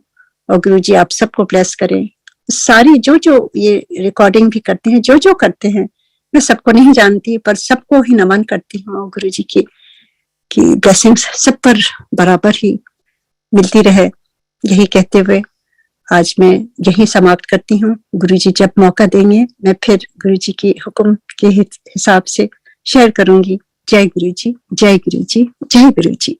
Speaker 2: और गुरुजी आप सबको ब्लेस करें। सारी जो जो ये रिकॉर्डिंग भी करते हैं, जो जो करते हैं, मैं सबको नहीं जानती पर सबको ही नमन करती हूँ। और गुरुजी की ब्लेसिंग्स सब पर बराबर ही मिलती रहे, यही कहते हुए आज मैं यही समाप्त करती हूँ। गुरुजी जब मौका देंगे मैं फिर गुरुजी के हुक्म के हिसाब से शेयर करूंगी। जय गुरुजी, जय गुरुजी, जय गुरुजी।